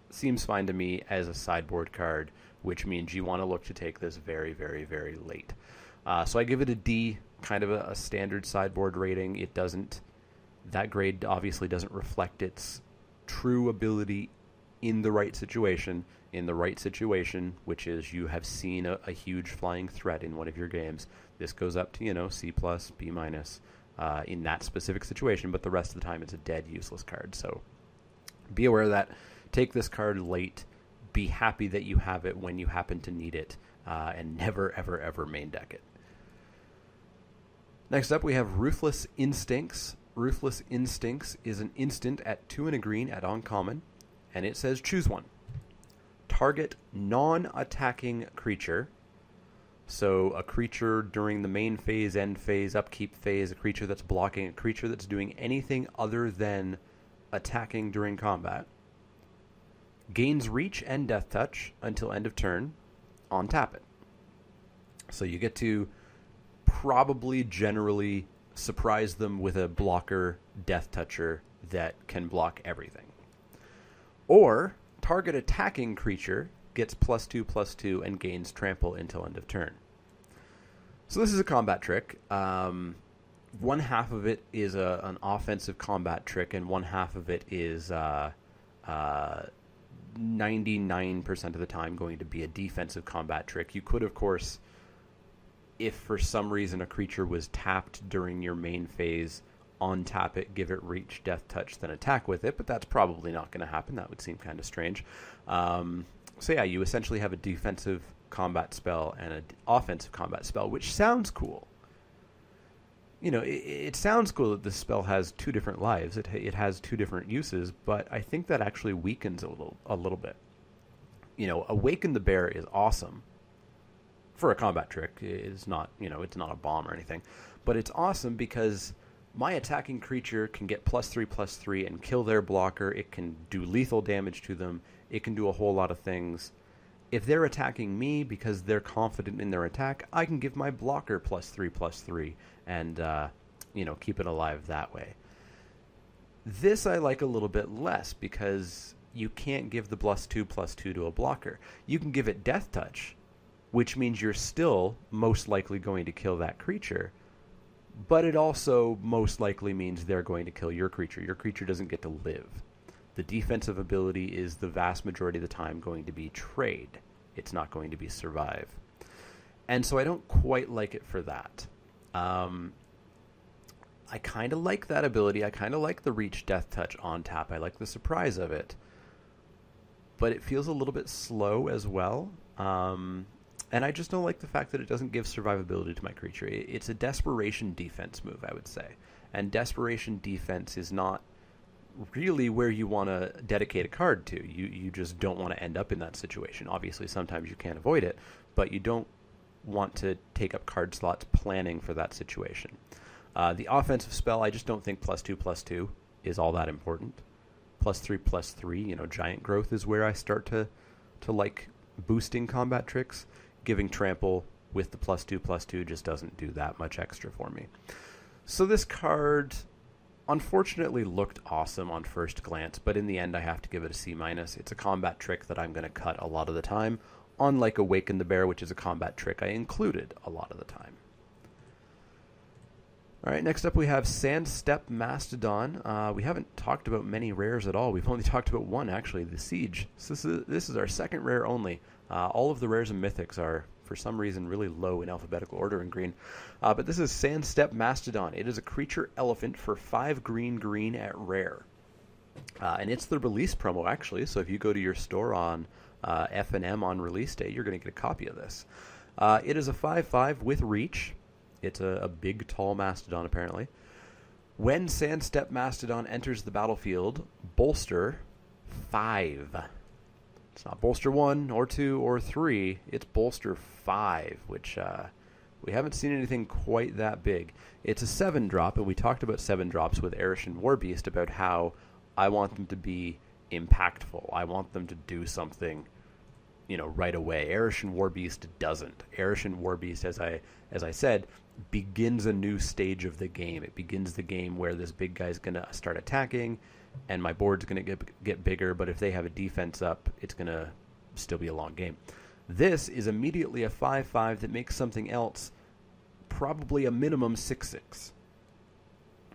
seems fine to me as a sideboard card, which means you want to look to take this very, very, very late. So I give it a D, kind of a standard sideboard rating. It doesn't, that grade obviously doesn't reflect its true ability in the right situation. In the right situation, which is you have seen a huge flying threat in one of your games, this goes up to, C+, B-, in that specific situation, but the rest of the time it's a dead useless card. So be aware of that. Take this card late. Be happy that you have it when you happen to need it, and never, ever, ever main deck it. Next up, we have Ruthless Instincts. Ruthless Instincts is an instant at 2 and a green at uncommon, and it says choose one. Target non-attacking creature. So a creature during the main phase, end phase, upkeep phase, a creature that's blocking, a creature that's doing anything other than attacking during combat. Gains reach and death touch until end of turn. Untap it. So you get to probably generally surprise them with a blocker death toucher that can block everything. Or target attacking creature gets +2/+2 and gains trample until end of turn. So this is a combat trick. One half of it is an offensive combat trick, and one half of it is 99% of the time going to be a defensive combat trick. You could, of course, if for some reason a creature was tapped during your main phase, untap it, give it reach, death touch, then attack with it, but that's probably not going to happen. That would seem kind of strange. So yeah, you essentially have a defensive combat spell and an offensive combat spell, which sounds cool. You know, it sounds cool that this spell has 2 different lives. It has 2 different uses, but I think that actually weakens a little bit. You know, Awaken the Bear is awesome for a combat trick. It's not, you know, it's not a bomb or anything, but it's awesome because my attacking creature can get +3/+3 and kill their blocker. It can do lethal damage to them. It can do a whole lot of things. If they're attacking me because they're confident in their attack, I can give my blocker +3/+3 and, you know, keep it alive that way. This I like a little bit less because you can't give the +2/+2 to a blocker. You can give it Death Touch, which means you're still most likely going to kill that creature, but it also most likely means they're going to kill your creature. Your creature doesn't get to live. The defensive ability is the vast majority of the time going to be trade. It's not going to be survive. And so I don't quite like it for that. I kind of like that ability. I kind of like the Reach Death Touch on tap. I like the surprise of it. But it feels a little bit slow as well. And I just don't like the fact that it doesn't give survivability to my creature. It's a desperation defense move, I would say. And desperation defense is not really where you want to dedicate a card to. You just don't want to end up in that situation. Obviously, sometimes you can't avoid it, but you don't want to take up card slots planning for that situation. The offensive spell, I just don't think +2/+2 is all that important. +3/+3, you know, Giant Growth is where I start to like boosting combat tricks. Giving trample with the +2/+2 just doesn't do that much extra for me. So this card unfortunately looked awesome on first glance, but in the end I have to give it a C-. It's a combat trick that I'm going to cut a lot of the time, unlike Awaken the Bear, which is a combat trick I included a lot of the time. Alright, next up we have Sandstep Mastodon. We haven't talked about many rares at all. We've only talked about one, actually, the Siege. So this is our second rare only. All of the rares and mythics are, for some reason, really low in alphabetical order in green. But this is Sandstep Mastodon. It is a creature elephant for 5 green at rare. And it's the release promo, actually. So if you go to your store on F&M on release day, you're going to get a copy of this. It is a 5/5 with reach. It's a big, tall mastodon, apparently. When Sandstep Mastodon enters the battlefield, bolster 5. It's not bolster 1 or 2 or 3. It's bolster 5, which we haven't seen anything quite that big. It's a 7-drop, and we talked about 7-drops with Erish and Warbeast about how I want them to be impactful. I want them to do something, you know, right away. Erish and Warbeast doesn't. Erish and Warbeast, as I said, begins a new stage of the game. It begins the game where this big guy's going to start attacking, and my board's going to get bigger, but if they have a defense up, it's going to still be a long game. This is immediately a 5/5 that makes something else probably a minimum 6/6.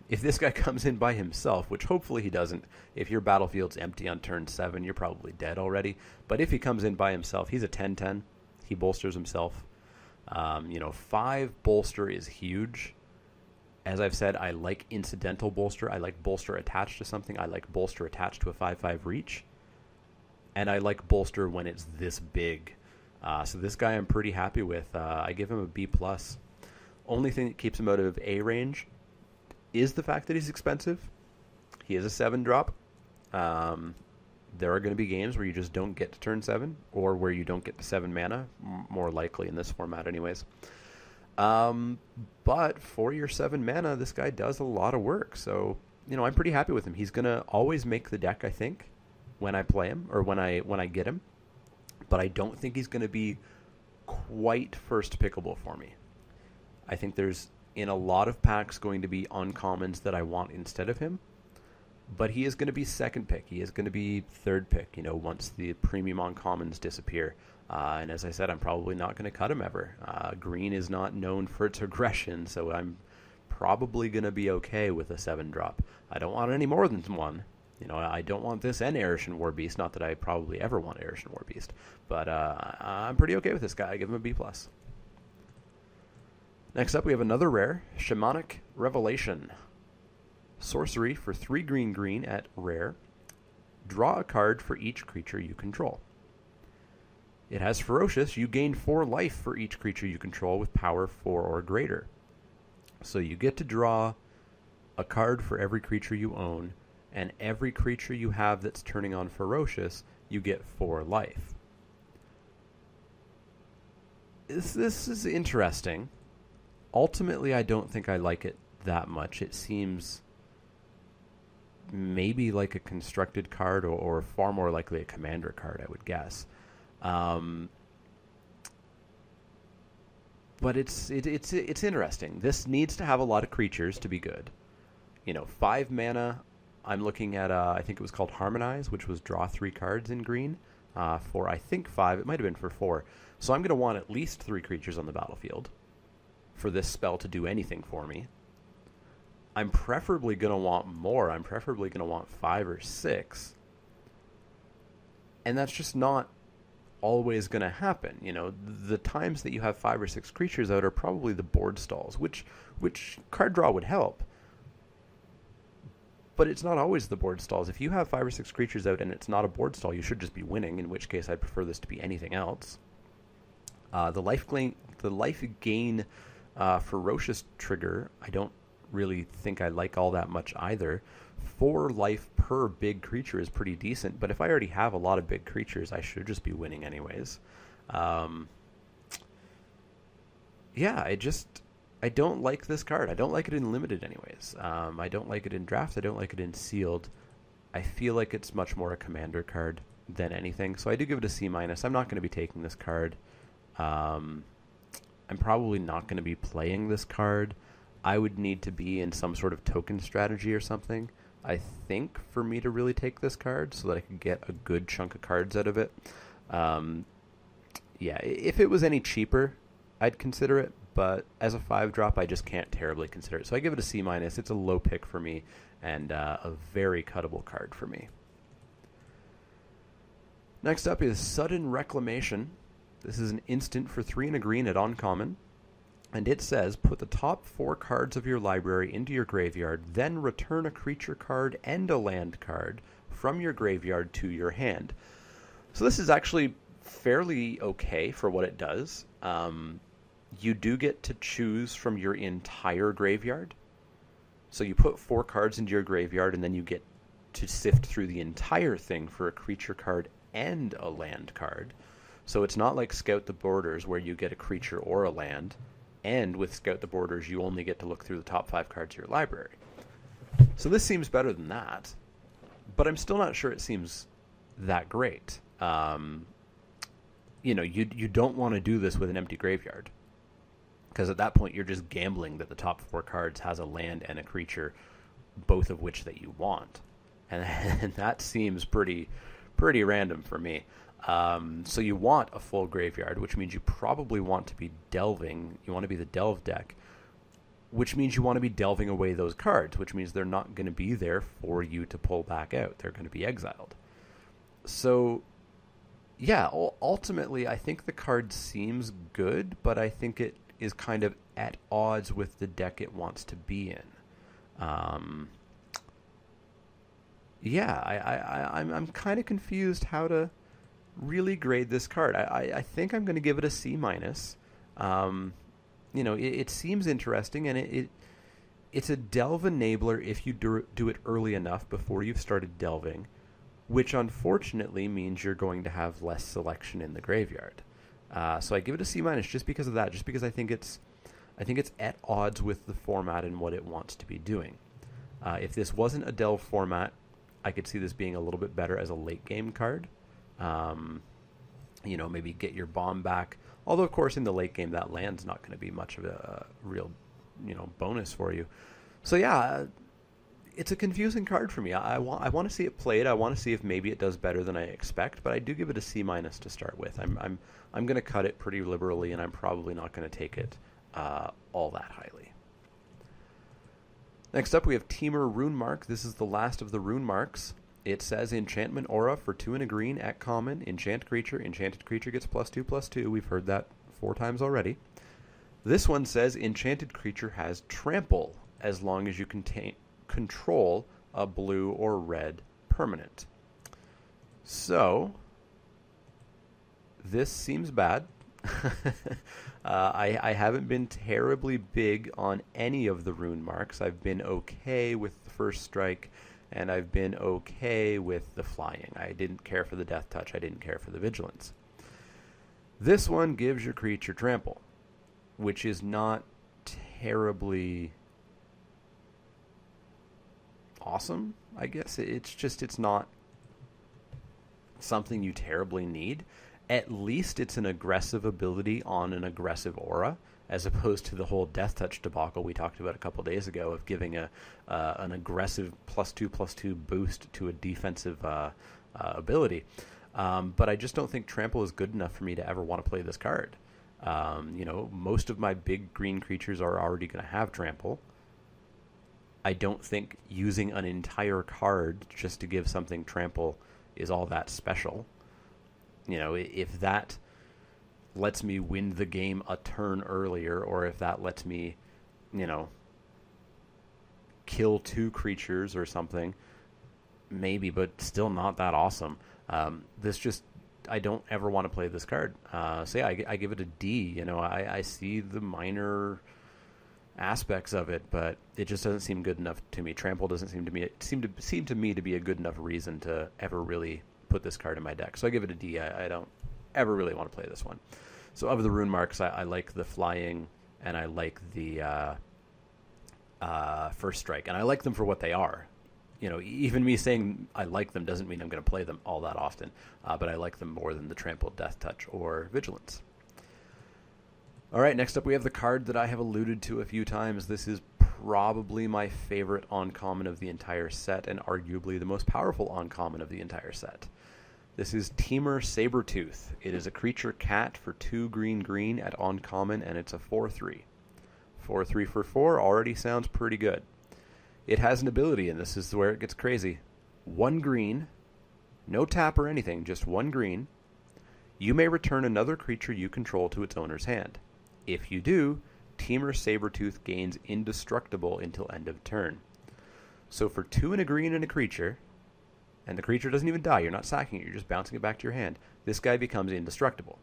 If this guy comes in by himself, which hopefully he doesn't, if your battlefield's empty on turn 7, you're probably dead already. But if he comes in by himself, he's a 10/10. He bolsters himself. 5 bolster is huge. As I've said, I like incidental bolster. I like bolster attached to something. I like bolster attached to a 5/5 reach. And I like bolster when it's this big. So this guy I'm pretty happy with. I give him a B+. Only thing that keeps him out of A range is the fact that he's expensive. He is a 7-drop. There are going to be games where you just don't get to turn 7, or where you don't get to 7 mana, more likely in this format anyways. But for your 7 mana, this guy does a lot of work. So, I'm pretty happy with him. He's going to always make the deck, I think, when I play him, or when I get him. But I don't think he's going to be quite first pickable for me. I think there's, in a lot of packs, going to be uncommons that I want instead of him. But he is going to be second pick. He is going to be third pick, once the premium uncommons disappear. And as I said, I'm probably not going to cut him ever. Green is not known for its aggression, so I'm probably going to be okay with a 7-drop. I don't want any more than one. I don't want this and Erish and Warbeast. Not that I probably ever want Erish and Warbeast. But I'm pretty okay with this guy. I give him a B+. Next up, we have another rare, Shamanic Revelation. Sorcery for 3 green at rare. Draw a card for each creature you control. It has Ferocious. You gain 4 life for each creature you control with power 4 or greater. So you get to draw a card for every creature you own, and every creature you have that's turning on Ferocious, you get 4 life. This is interesting. Ultimately, I don't think I like it that much. It seems maybe like a constructed card, or far more likely a commander card, I would guess. But it's interesting. This needs to have a lot of creatures to be good. 5 mana. I'm looking at I think it was called Harmonize, which was draw 3 cards in green for I think 5. It might have been for 4. So I'm going to want at least 3 creatures on the battlefield for this spell to do anything for me. I'm preferably going to want more. I'm preferably going to want 5 or 6. And that's just not always going to happen. The times that you have 5 or 6 creatures out are probably the board stalls, which card draw would help. But it's not always the board stalls. If you have 5 or 6 creatures out and it's not a board stall, you should just be winning, in which case I'd prefer this to be anything else. The life gain Ferocious trigger, I don't really think I like all that much either. 4 life per big creature is pretty decent, but if I already have a lot of big creatures, I should just be winning anyways. I don't like this card. I don't like it in Limited anyways. I don't like it in Draft. I don't like it in Sealed. I feel like it's much more a commander card than anything, so I do give it a C-. I'm not going to be taking this card. I'm probably not going to be playing this card. I would need to be in some sort of token strategy or something, I think, for me to really take this card so that I could get a good chunk of cards out of it. If it was any cheaper, I'd consider it, but as a 5-drop, I just can't terribly consider it. So I give it a C-. It's a low pick for me, and a very cuttable card for me. Next up is Sudden Reclamation. This is an instant for 3 and a green at uncommon. And it says, put the top 4 cards of your library into your graveyard, then return a creature card and a land card from your graveyard to your hand. So this is actually fairly okay for what it does. You do get to choose from your entire graveyard. So you put 4 cards into your graveyard, and then you get to sift through the entire thing for a creature card and a land card. So it's not like Scout the Borders, where you get a creature or a land. And with Scout the Borders, you only get to look through the top 5 cards of your library. So this seems better than that, but I'm still not sure it seems that great. You don't want to do this with an empty graveyard, because at that point you're just gambling that the top 4 cards has a land and a creature, both of which that you want, and that seems pretty random for me. So you want a full graveyard, which means you probably want to be delving. You want to be the delve deck, which means you want to be delving away those cards, which means they're not going to be there for you to pull back out. They're going to be exiled. So, yeah, ultimately, I think the card seems good, but I think it is kind of at odds with the deck it wants to be in. I'm kind of confused how to really grade this card. I think I'm going to give it a C-. It seems interesting, and it's a delve enabler if you do it early enough before you've started delving, which unfortunately means you're going to have less selection in the graveyard. So I give it a C- just because of that, just because I think it's at odds with the format and what it wants to be doing. If this wasn't a delve format, I could see this being a little bit better as a late game card. Maybe get your bomb back. Although, of course, in the late game, that land's not going to be much of a real, bonus for you. So, yeah, it's a confusing card for me. I want to see it played. I want to see if maybe it does better than I expect. But I do give it a C- to start with. I'm going to cut it pretty liberally, and I'm probably not going to take it all that highly. Next up, we have Temur Rune Mark. This is the last of the Rune Marks. It says Enchantment Aura for 2 and a green at common. Enchant creature. Enchanted creature gets +2/+2. We've heard that 4 times already. This one says Enchanted creature has Trample as long as you control a blue or red permanent. So, this seems bad. I haven't been terribly big on any of the rune marks. I've been okay with the first strike, and I've been okay with the flying. I didn't care for the death touch. I didn't care for the vigilance. This one gives your creature trample, which is not terribly awesome, I guess. It's not something you terribly need. At least it's an aggressive ability on an aggressive aura, as opposed to the whole death touch debacle we talked about a couple days ago of giving an aggressive +2/+2 boost to a defensive ability. But I just don't think trample is good enough for me to ever want to play this card. Most of my big green creatures are already going to have trample. I don't think using an entire card just to give something trample is all that special. If that lets me win the game a turn earlier, or if that lets me, kill 2 creatures or something, maybe, but still not that awesome. I don't ever want to play this card. So yeah, I give it a D. I see the minor aspects of it, but it just doesn't seem good enough to me. Trample doesn't seem to me to be a good enough reason to ever really put this card in my deck. So I give it a D. I don't ever really want to play this one. So of the rune marks, I like the flying, and I like the first strike, and I like them for what they are. Even me saying I like them doesn't mean I'm going to play them all that often, but I like them more than the trample, death touch, or vigilance. All right, next up we have the card that I have alluded to a few times. This is probably my favorite uncommon of the entire set, and arguably the most powerful uncommon of the entire set. This is Temur Sabertooth. It is a creature cat for 2 green at uncommon, and it's a 4/3. 4/3 for 4 already sounds pretty good. It has an ability, and this is where it gets crazy. 1 green, no tap or anything, just 1 green. You may return another creature you control to its owner's hand. If you do, Temur Sabertooth gains indestructible until end of turn. So for 2 and a green and a creature, and the creature doesn't even die, you're not sacking it, you're just bouncing it back to your hand, this guy becomes indestructible.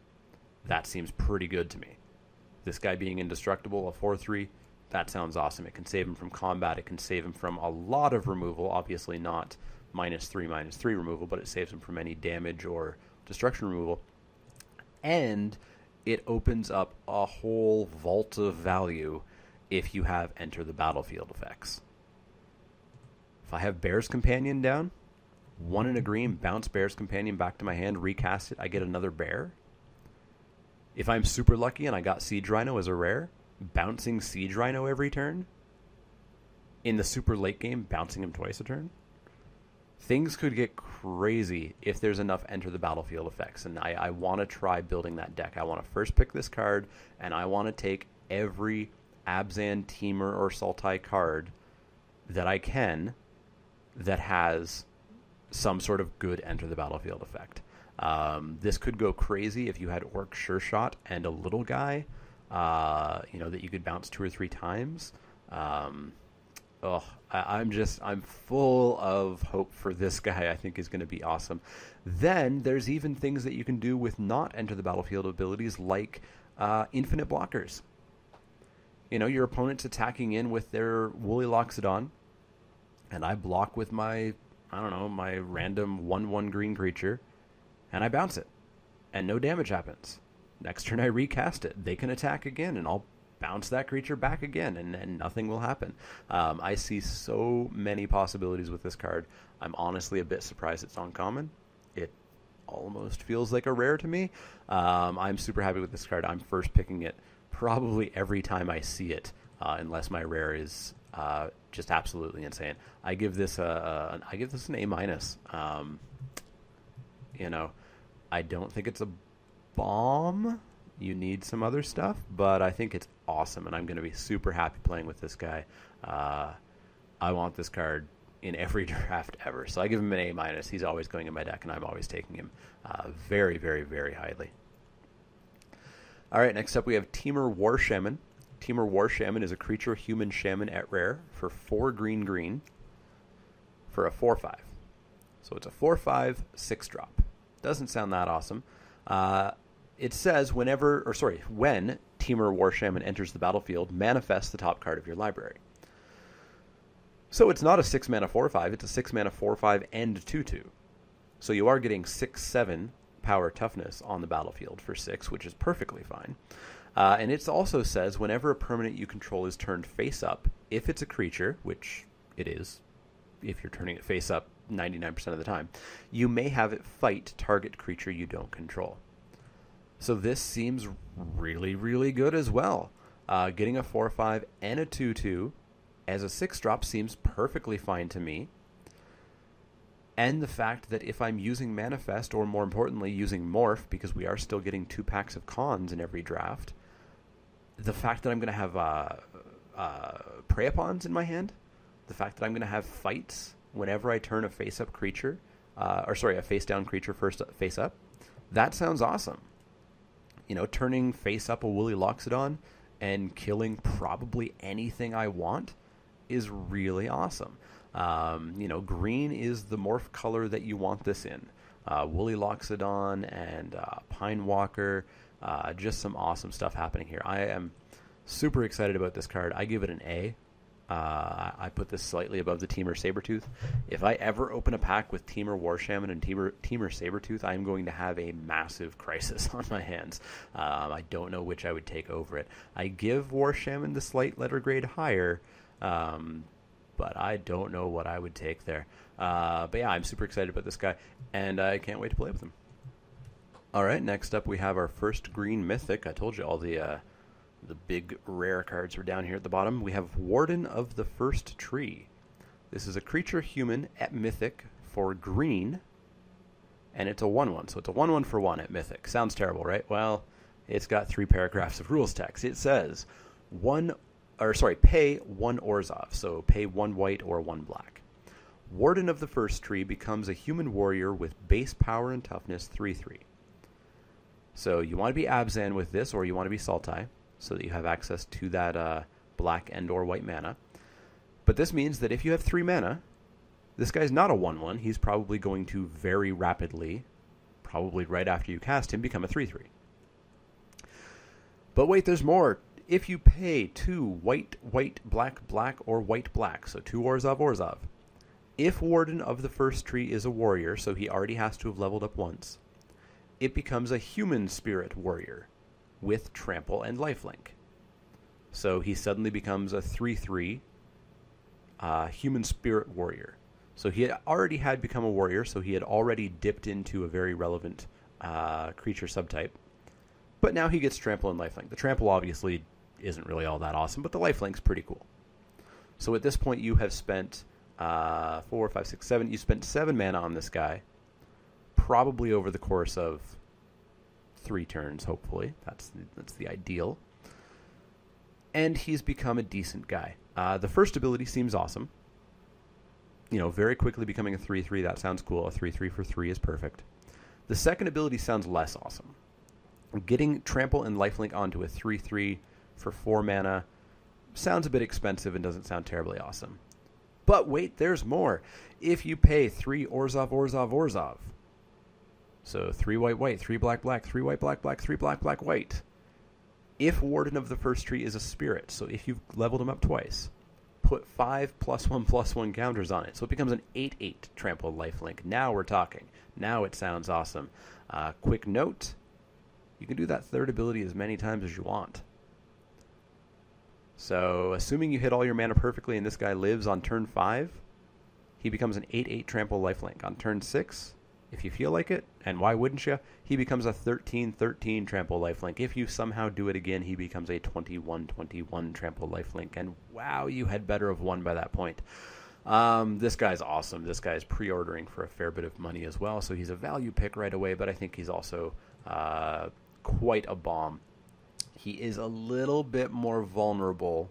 That seems pretty good to me. This guy being indestructible, a 4/3, that sounds awesome. It can save him from combat, it can save him from a lot of removal, obviously not -3/-3 removal, but it saves him from any damage or destruction removal. And it opens up a whole vault of value if you have Enter the Battlefield effects. If I have Bear's Companion down, 1 and a green, bounce Bear's Companion back to my hand, recast it, I get another bear. If I'm super lucky and I got Siege Rhino as a rare, bouncing Siege Rhino every turn. In the super late game, bouncing him twice a turn. Things could get crazy if there's enough Enter the Battlefield effects, and I want to try building that deck. I want to first pick this card, and I want to take every Abzan, Temur, or Sultai card that I can that has some sort of good Enter the Battlefield effect. This could go crazy if you had Orc Sure Shot and a little guy, that you could bounce 2 or 3 times. I'm full of hope for this guy. I think is going to be awesome. Then there's even things that you can do with not Enter the Battlefield abilities, like infinite blockers. Your opponent's attacking in with their Woolly Loxodon, and I block with my random 1/1 green creature, and I bounce it, and no damage happens. Next turn I recast it. They can attack again, and I'll bounce that creature back again, and nothing will happen. I see so many possibilities with this card. I'm honestly a bit surprised it's uncommon. It almost feels like a rare to me. I'm super happy with this card. I'm first picking it probably every time I see it, unless my rare is just absolutely insane. I give this an A-. I don't think it's a bomb. You need some other stuff, but I think it's awesome, and I'm going to be super happy playing with this guy. I want this card in every draft ever, so I give him an A-. He's always going in my deck, and I'm always taking him very, very, very highly. All right, next up we have Temur War Chemin. Temur War Chemin is a creature human shaman at rare for 4 green for a 4/5. So it's a 4/5 6-drop. Doesn't sound that awesome. it says when Temur War Shaman enters the battlefield, manifest the top card of your library. So it's not a 6 mana 4/5, it's a 6 mana 4/5 and 2/2. So you are getting 6/7 power toughness on the battlefield for 6, which is perfectly fine. And it also says whenever a permanent you control is turned face up, if it's a creature, which it is, if you're turning it face up 99% of the time, you may have it fight target creature you don't control. So this seems really, really good as well. Getting a 4/5 and a 2/2 as a 6-drop seems perfectly fine to me. And the fact that if I'm using Manifest, or more importantly, using Morph, because we are still getting 2 packs of cons in every draft, the fact that I'm going to have Prey-Upons in my hand, the fact that I'm going to have fights whenever I turn a face-up creature, a face-down creature face-up, that sounds awesome. You know, turning face-up a Woolly Loxodon and killing probably anything I want is really awesome. Green is the morph color that you want this in. Woolly Loxodon and Pine Walker, just some awesome stuff happening here. I am super excited about this card. I give it an A. I put this slightly above the Temur Sabertooth. If I ever open a pack with Temur War Shaman and Temur Sabertooth, I'm going to have a massive crisis on my hands. I don't know which I would take over it. I give War Shaman the slight letter grade higher, but I don't know what I would take there. But yeah, I'm super excited about this guy, and I can't wait to play with him. All right, next up we have our first green Mythic. I told you all the big rare cards are down here at the bottom. We have Warden of the First Tree. This is a creature human at Mythic for green, and it's a 1/1. So it's a 1/1 for 1 at Mythic. Sounds terrible, right? Well, it's got 3 paragraphs of rules text. It says pay 1 Orzhov, so pay 1 white or 1 black. Warden of the First Tree becomes a human warrior with base power and toughness 3/3. So you want to be Abzan with this, or you want to be Sultai, so that you have access to that black and or white mana. But this means that if you have 3 mana, this guy's not a 1/1. He's probably going to very rapidly, probably right after you cast him, become a 3/3. But wait, there's more. If you pay 2 white, white, black, black, or white, black, so 2 Orzhov, if Warden of the First Tree is a warrior, so he already has to have leveled up once, it becomes a human spirit warrior with trample and lifelink. So he suddenly becomes a 3/3 human spirit warrior. So he already had become a warrior, so he had already dipped into a very relevant creature subtype. But now he gets trample and lifelink. The trample obviously isn't really all that awesome, but the lifelink's pretty cool. So at this point you have spent 4, 5, 6, 7. You spent 7 mana on this guy, probably over the course of 3 turns, hopefully. That's the ideal. And he's become a decent guy. The first ability seems awesome. You know, very quickly becoming a 3/3, that sounds cool. A 3/3 for 3 is perfect. The second ability sounds less awesome. Getting trample and lifelink onto a 3/3 for 4 mana sounds a bit expensive and doesn't sound terribly awesome. But wait, there's more. If you pay 3 Orzhov, so 3 white, white, 3 black, black, 3 white, black, black, 3 black, black, white. If Warden of the First Tree is a spirit, so if you've leveled him up twice, put 5 +1/+1 counters on it. So it becomes an 8/8 trample lifelink. Now we're talking. Now it sounds awesome. Quick note, you can do that third ability as many times as you want. So assuming you hit all your mana perfectly and this guy lives on turn 5, he becomes an 8/8 trample lifelink. On turn 6, if you feel like it, and why wouldn't you, he becomes a 13/13 trample lifelink. If you somehow do it again, he becomes a 21/21 trample lifelink. And wow, you had better have won by that point. This guy's awesome. This guy's pre-ordering for a fair bit of money as well, so he's a value pick right away, but I think he's also quite a bomb. He is a little bit more vulnerable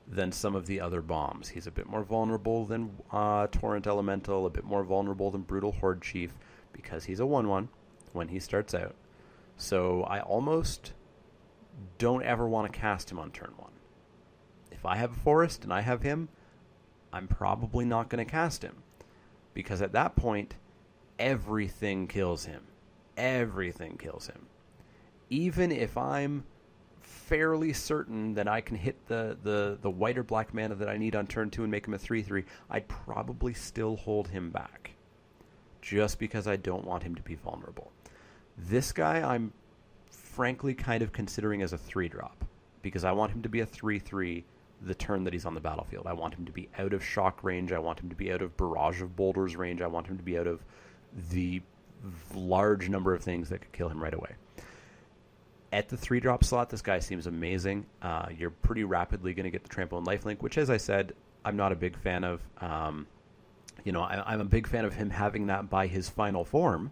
than some of the other bombs. He's a bit more vulnerable than Torrent Elemental, a bit more vulnerable than Brutal Horde Chief, because he's a 1/1 when he starts out. So I almost don't ever want to cast him on turn 1. If I have a forest and I have him, I'm probably not going to cast him, because at that point, everything kills him. Everything kills him. even if I'm fairly certain that I can hit the white or black mana that I need on turn 2 and make him a 3/3, I'd probably still hold him back, just because I don't want him to be vulnerable. This guy I'm frankly kind of considering as a 3-drop, because I want him to be a 3/3 the turn that he's on the battlefield. I want him to be out of shock range. I want him to be out of barrage of boulders range. I want him to be out of the large number of things that could kill him right away. At the 3-drop slot, this guy seems amazing. You're pretty rapidly going to get the Trample and Lifelink, which, as I said, I'm not a big fan of. I'm a big fan of him having that by his final form,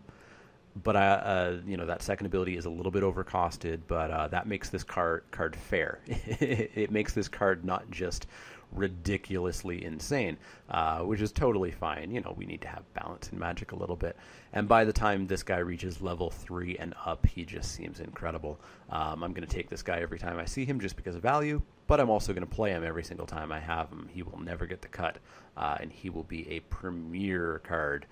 but that second ability is a little bit overcosted. But that makes this card fair. It makes this card not just ridiculously insane, which is totally fine. We need to have balance in Magic a little bit. And by the time this guy reaches level 3 and up, he just seems incredible. I'm going to take this guy every time I see him just because of value, but I'm also going to play him every single time I have him. He will never get the cut, and he will be a premier card.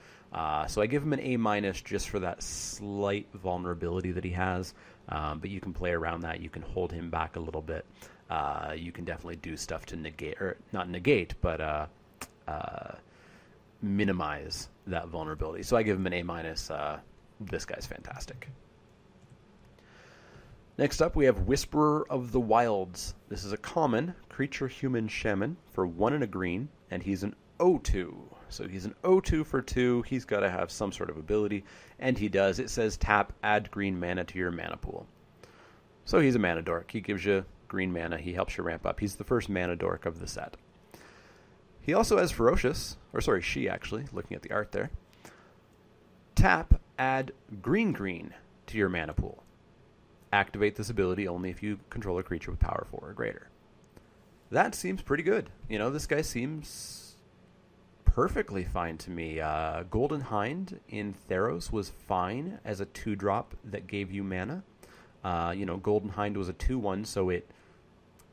So I give him an A- just for that slight vulnerability that he has, but you can play around that. You can hold him back a little bit. You can definitely do stuff to negate, or not negate, but minimize that vulnerability. So I give him an A-. This guy's fantastic. Next up, we have Whisperer of the Wilds. This is a common creature human shaman for 1 and a green, and he's an 0/2. So he's an 0/2 for 2. He's got to have some sort of ability, and he does. It says tap, add green mana to your mana pool. So he's a mana dork. He gives you green mana. He helps you ramp up. He's the first mana dork of the set. He also has Ferocious, she actually, looking at the art there. Tap, add green to your mana pool. Activate this ability only if you control a creature with power 4 or greater. That seems pretty good. This guy seems perfectly fine to me. Golden Hind in Theros was fine as a 2-drop that gave you mana. Golden Hind was a 2/1, so it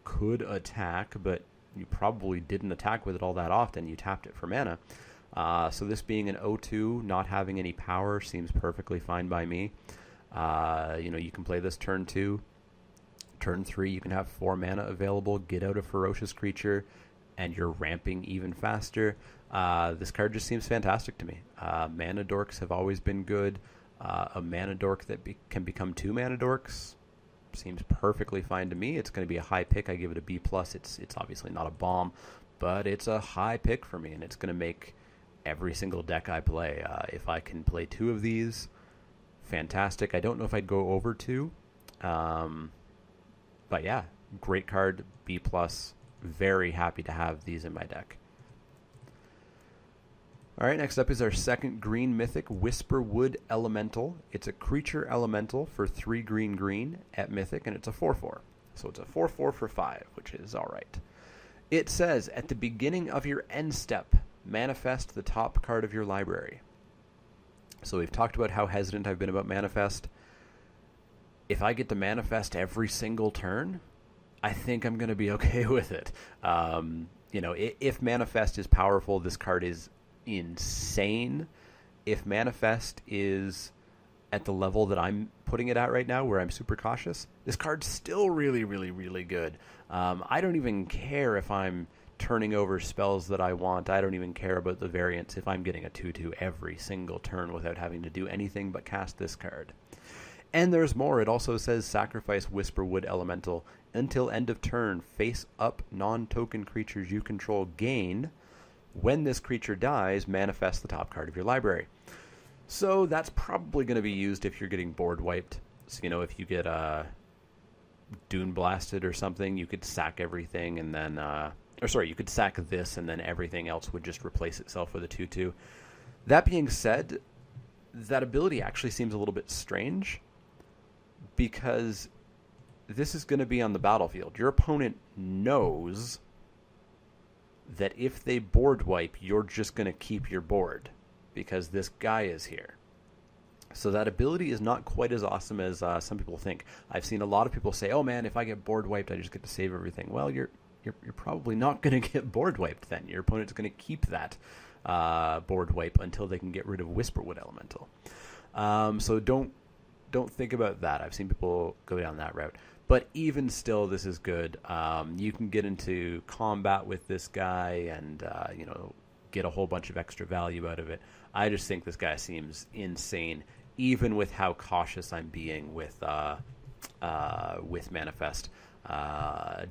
could attack, but you probably didn't attack with it all that often. You tapped it for mana. So this being an 0/2, not having any power, seems perfectly fine by me. You can play this turn 2. Turn 3, you can have 4 mana available, get out a ferocious creature, and you're ramping even faster. This card just seems fantastic to me. Mana dorks have always been good. A mana dork that can become 2 mana dorks seems perfectly fine to me. It's going to be a high pick. I give it a B+. It's obviously not a bomb, but it's a high pick for me, and it's going to make every single deck I play. If I can play 2 of these, fantastic. I don't know if I'd go over 2, but yeah, great card, B+. Very happy to have these in my deck. All right, next up is our second green mythic, Whisperwood Elemental. It's a creature elemental for 3 green at mythic, and it's a 4/4. So it's a 4/4 for 5, which is all right. It says, at the beginning of your end step, manifest the top card of your library. So we've talked about how hesitant I've been about manifest. If I get to manifest every single turn, I think I'm going to be okay with it. If manifest is powerful, this card is insane. If manifest is at the level that I'm putting it at right now, where I'm super cautious, this card's still really, really, really good. I don't even care if I'm turning over spells that I want. I don't even care about the variants if I'm getting a 2/2 every single turn without having to do anything but cast this card. And there's more. It also says sacrifice Whisperwood Elemental until end of turn. Face up non-token creatures you control gain. When this creature dies, manifest the top card of your library. So that's probably going to be used if you're getting board wiped. So, if you get Dune Blasted or something, you could sack everything and then... you could sack this and then everything else would just replace itself with a 2/2. That being said, that ability actually seems a little bit strange because this is going to be on the battlefield. Your opponent knows that if they board wipe, you're just going to keep your board because this guy is here. So that ability is not quite as awesome as some people think. I've seen a lot of people say, oh man, if I get board wiped, I just get to save everything. Well, you're probably not going to get board wiped then. Your opponent's going to keep that board wipe until they can get rid of Whisperwood Elemental. So don't don't think about that. I've seen people go down that route. But even still, this is good. You can get into combat with this guy and, get a whole bunch of extra value out of it. I just think this guy seems insane, even with how cautious I'm being with Manifest.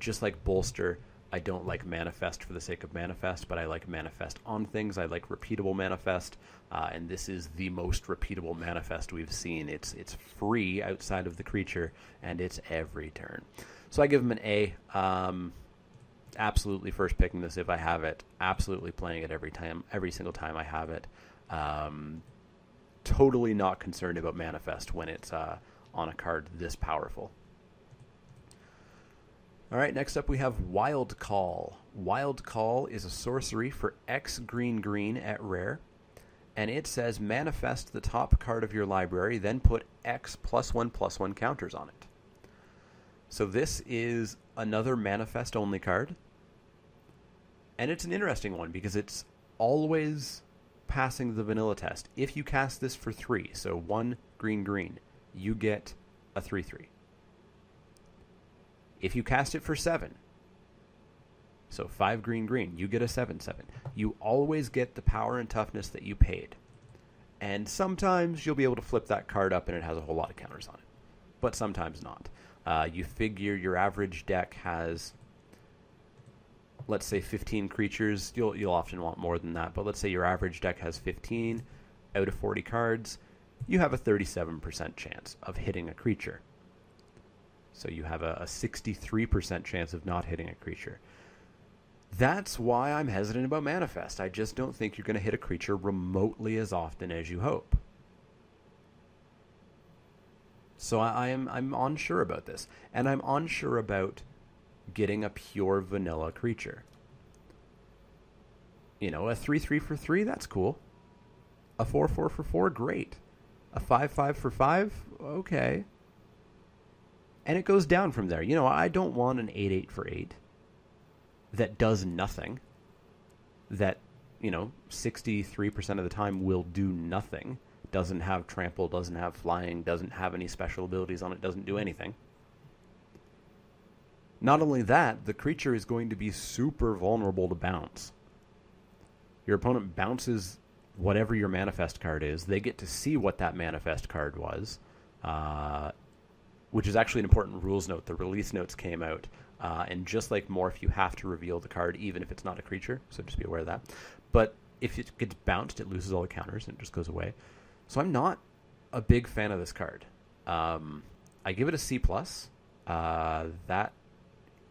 Just like Bolster, I don't like Manifest for the sake of Manifest, but I like Manifest on things. I like repeatable Manifest, and this is the most repeatable Manifest we've seen. It's free outside of the creature, and it's every turn. So I give him an A. Absolutely first picking this if I have it. Absolutely playing it every single time I have it. Totally not concerned about Manifest when it's on a card this powerful. All right, next up we have Wild Call. Wild Call is a sorcery for X green at rare, and it says manifest the top card of your library, then put X +1/+1 counters on it. So this is another manifest only card, and it's an interesting one because it's always passing the vanilla test. If you cast this for 3, so 1 green, you get a 3/3. If you cast it for 7, so 5 green, you get a 7/7. You always get the power and toughness that you paid. And sometimes you'll be able to flip that card up and it has a whole lot of counters on it. But sometimes not. You figure your average deck has, let's say 15 creatures. You'll often want more than that, but let's say your average deck has 15 out of 40 cards. You have a 37% chance of hitting a creature. So you have a 63% chance of not hitting a creature. That's why I'm hesitant about Manifest. I just don't think you're going to hit a creature remotely as often as you hope. So I'm unsure about this. And I'm unsure about getting a pure vanilla creature. A 3/3 for 3, that's cool. A 4/4 for 4, great. A 5/5 for 5, okay. And it goes down from there. I don't want an 8/8 for 8 that does nothing. That, 63% of the time will do nothing. Doesn't have trample, doesn't have flying, doesn't have any special abilities on it, doesn't do anything. Not only that, the creature is going to be super vulnerable to bounce. Your opponent bounces whatever your manifest card is. They get to see what that manifest card was. Which is actually an important rules note. The release notes came out. And just like Morph, you have to reveal the card even if it's not a creature. So just be aware of that. But if it gets bounced, it loses all the counters and it just goes away. So I'm not a big fan of this card. I give it a C+. That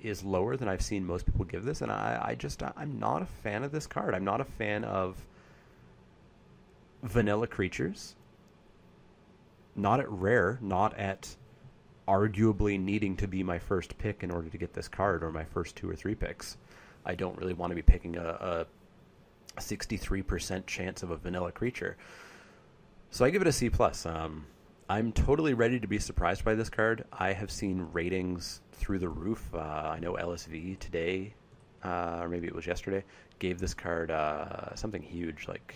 is lower than I've seen most people give this. And I'm not a fan of this card. I'm not a fan of vanilla creatures. Not at rare. Not at arguably needing to be my first pick in order to get this card, or my first 2 or 3 picks. I don't really want to be picking a 63% chance of a vanilla creature. So I give it a C+. I'm totally ready to be surprised by this card. I have seen ratings through the roof. I know LSV today, or maybe it was yesterday, gave this card something huge, like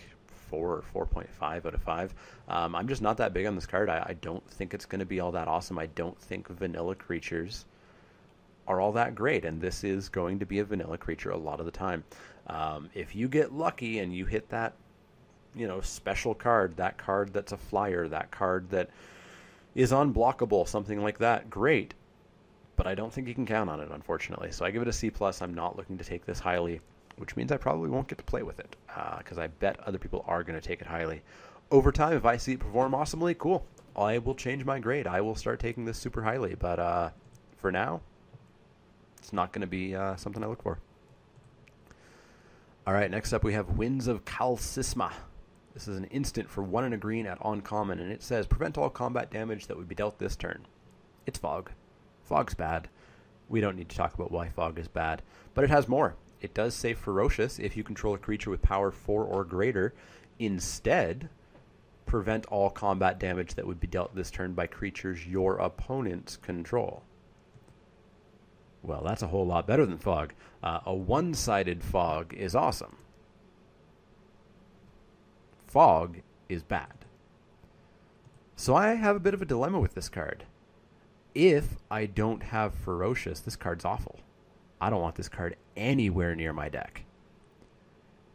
4 or 4.5 out of 5. I'm just not that big on this card. I don't think it's going to be all that awesome. I don't think vanilla creatures are all that great, and this is going to be a vanilla creature a lot of the time. If you get lucky and you hit that, special card, that card that's a flyer, that card that is unblockable, something like that, great. But I don't think you can count on it, unfortunately. So I give it a C+. I'm not looking to take this highly, which means I probably won't get to play with it, because I bet other people are going to take it highly. Over time, if I see it perform awesomely, cool. I will change my grade. I will start taking this super highly. But for now, it's not going to be something I look for. All right, next up we have Winds of Kalsisma. This is an instant for 1 and a green at uncommon, and it says, prevent all combat damage that would be dealt this turn. It's Fog. Fog's bad. We don't need to talk about why Fog is bad, but it has more. It does say Ferocious if you control a creature with power 4 or greater. Instead, prevent all combat damage that would be dealt this turn by creatures your opponents control. Well, that's a whole lot better than Fog. A one-sided Fog is awesome. Fog is bad. So I have a bit of a dilemma with this card. If I don't have Ferocious, this card's awful. I don't want this card anywhere near my deck.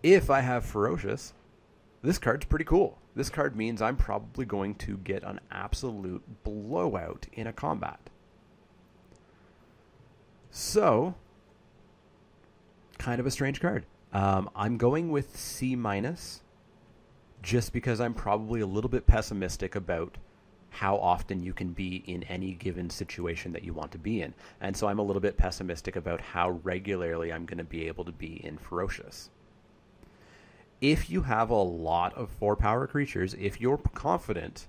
If I have Ferocious, this card's pretty cool. This card means I'm probably going to get an absolute blowout in a combat. So, kind of a strange card. I'm going with C-, just because I'm probably a little bit pessimistic about how often you can be in any given situation that you want to be in. And so I'm a little bit pessimistic about how regularly I'm going to be able to be in Ferocious. If you have a lot of 4-power creatures, if you're confident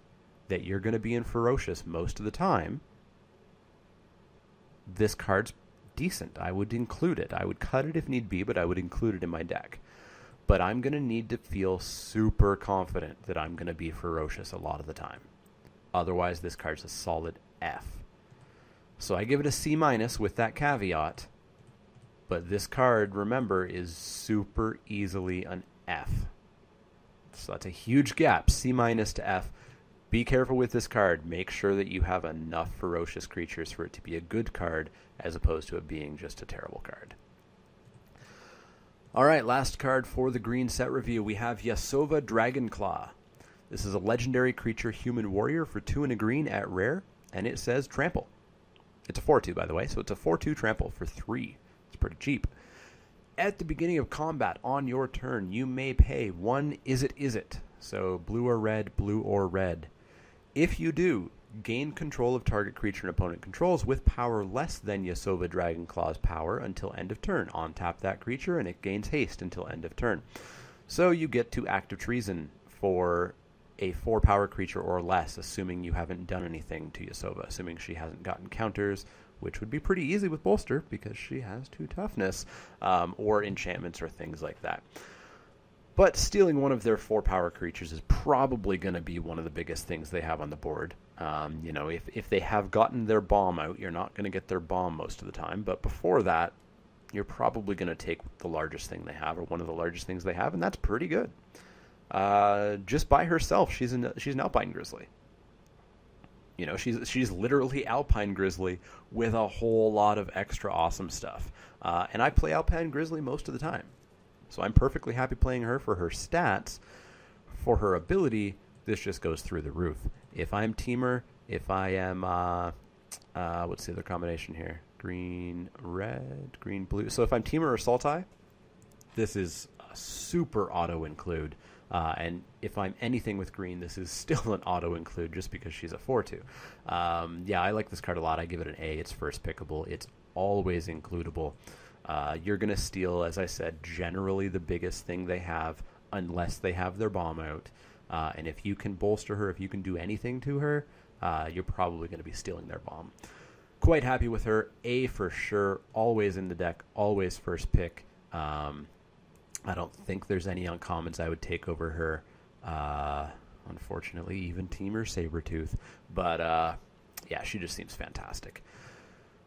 that you're going to be in Ferocious most of the time, this card's decent. I would include it. I would cut it if need be, but I would include it in my deck. But I'm going to need to feel super confident that I'm going to be Ferocious a lot of the time. Otherwise, this card's a solid F. So I give it a C- with that caveat. But this card, remember, is super easily an F. So that's a huge gap, C- to F. Be careful with this card. Make sure that you have enough Ferocious creatures for it to be a good card, as opposed to it being just a terrible card. All right, last card for the green set review. We have Yasova Dragonclaw. This is a legendary creature human warrior for 2 and a green at rare, and it says trample. It's a 4/2, by the way, so it's a 4/2 trample for 3. It's pretty cheap. At the beginning of combat on your turn, you may pay 1 is it. So blue or red. If you do, gain control of target creature an opponent controls with power less than Yasova Dragonclaw's power until end of turn. On-tap that creature, and it gains haste until end of turn. So you get to Act of Treason for a 4-power creature or less, assuming you haven't done anything to Yasova, assuming she hasn't gotten counters, which would be pretty easy with Bolster because she has 2 toughness, or enchantments or things like that. But stealing one of their 4-power creatures is probably going to be one of the biggest things they have on the board. If they have gotten their bomb out, you're not going to get their bomb most of the time. But before that, you're probably going to take the largest thing they have, or one of the largest things they have, and that's pretty good. Just by herself, she's an Alpine Grizzly. She's literally Alpine Grizzly with a whole lot of extra awesome stuff. And I play Alpine Grizzly most of the time. So I'm perfectly happy playing her for her stats. For her ability, this just goes through the roof. If I'm Teamer, if I am, what's the other combination here? Green, red, green, blue. So if I'm Teamer or Sultai, this is a super auto-include. And if I'm anything with green, this is still an auto-include just because she's a 4/2. I like this card a lot. I give it an A. It's first pickable. It's always includable. You're going to steal, as I said, generally the biggest thing they have, unless they have their bomb out. And if you can bolster her, if you can do anything to her, you're probably going to be stealing their bomb. Quite happy with her. A for sure. Always in the deck. Always first pick. I don't think there's any uncommons I would take over her. Unfortunately, even Teamer Sabretooth. But, she just seems fantastic.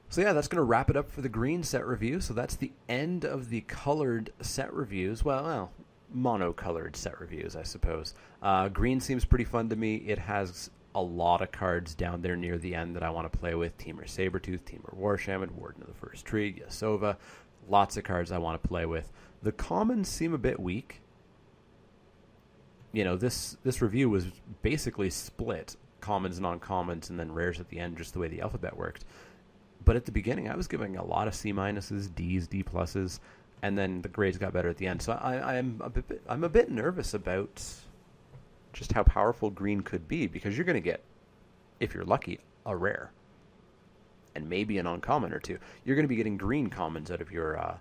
So that's going to wrap it up for the green set review. So that's the end of the colored set reviews. Well, monocolored set reviews, I suppose. Green seems pretty fun to me. It has a lot of cards down there near the end that I want to play with. Teamer Sabretooth, Teamer War Chemin, Warden of the First Tree, Yasova. Lots of cards I want to play with. The commons seem a bit weak. This review was basically split. Commons, non-commons, and then rares at the end, just the way the alphabet worked. But at the beginning, I was giving a lot of C-, Ds, D+, and then the grades got better at the end. So I'm a bit nervous about just how powerful green could be, because you're going to get, if you're lucky, a rare. And maybe an uncommon or two. You're going to be getting green commons out of your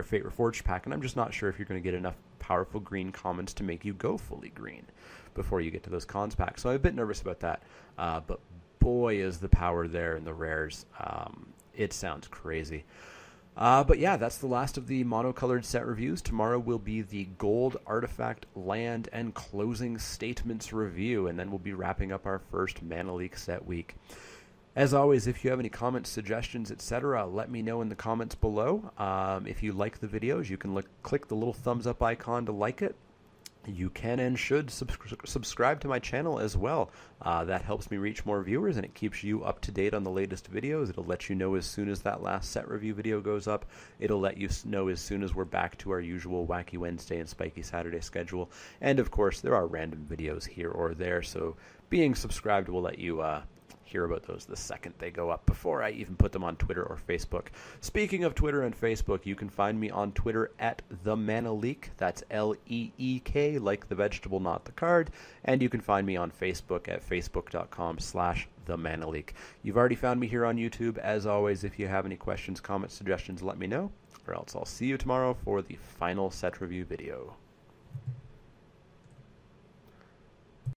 Fate Reforged pack, and I'm just not sure if you're going to get enough powerful green commons to make you go fully green before you get to those cons packs. So I'm a bit nervous about that. But boy, is the power there in the rares. It sounds crazy. That's the last of the monocolored set reviews. Tomorrow will be the gold artifact, land, and closing statements review, and then we'll be wrapping up our first Mana Leak set week. As always, if you have any comments, suggestions, etc., let me know in the comments below. If you like the videos, you can click the little thumbs up icon to like it. you can and should subscribe to my channel as well. That helps me reach more viewers, and it keeps you up to date on the latest videos. It'll let you know as soon as that last set review video goes up. It'll let you know as soon as we're back to our usual Wacky Wednesday and Spiky Saturday schedule. And of course, there are random videos here or there, so being subscribed will let you hear about those the second they go up, before I even put them on Twitter or Facebook. Speaking of Twitter and Facebook, you can find me on Twitter at @TheManaLeek. That's Leek, like the vegetable, not the card. And you can find me on Facebook at facebook.com/TheManaLeek. You've already found me here on YouTube. As always, if you have any questions, comments, suggestions, let me know. Or else I'll see you tomorrow for the final set review video.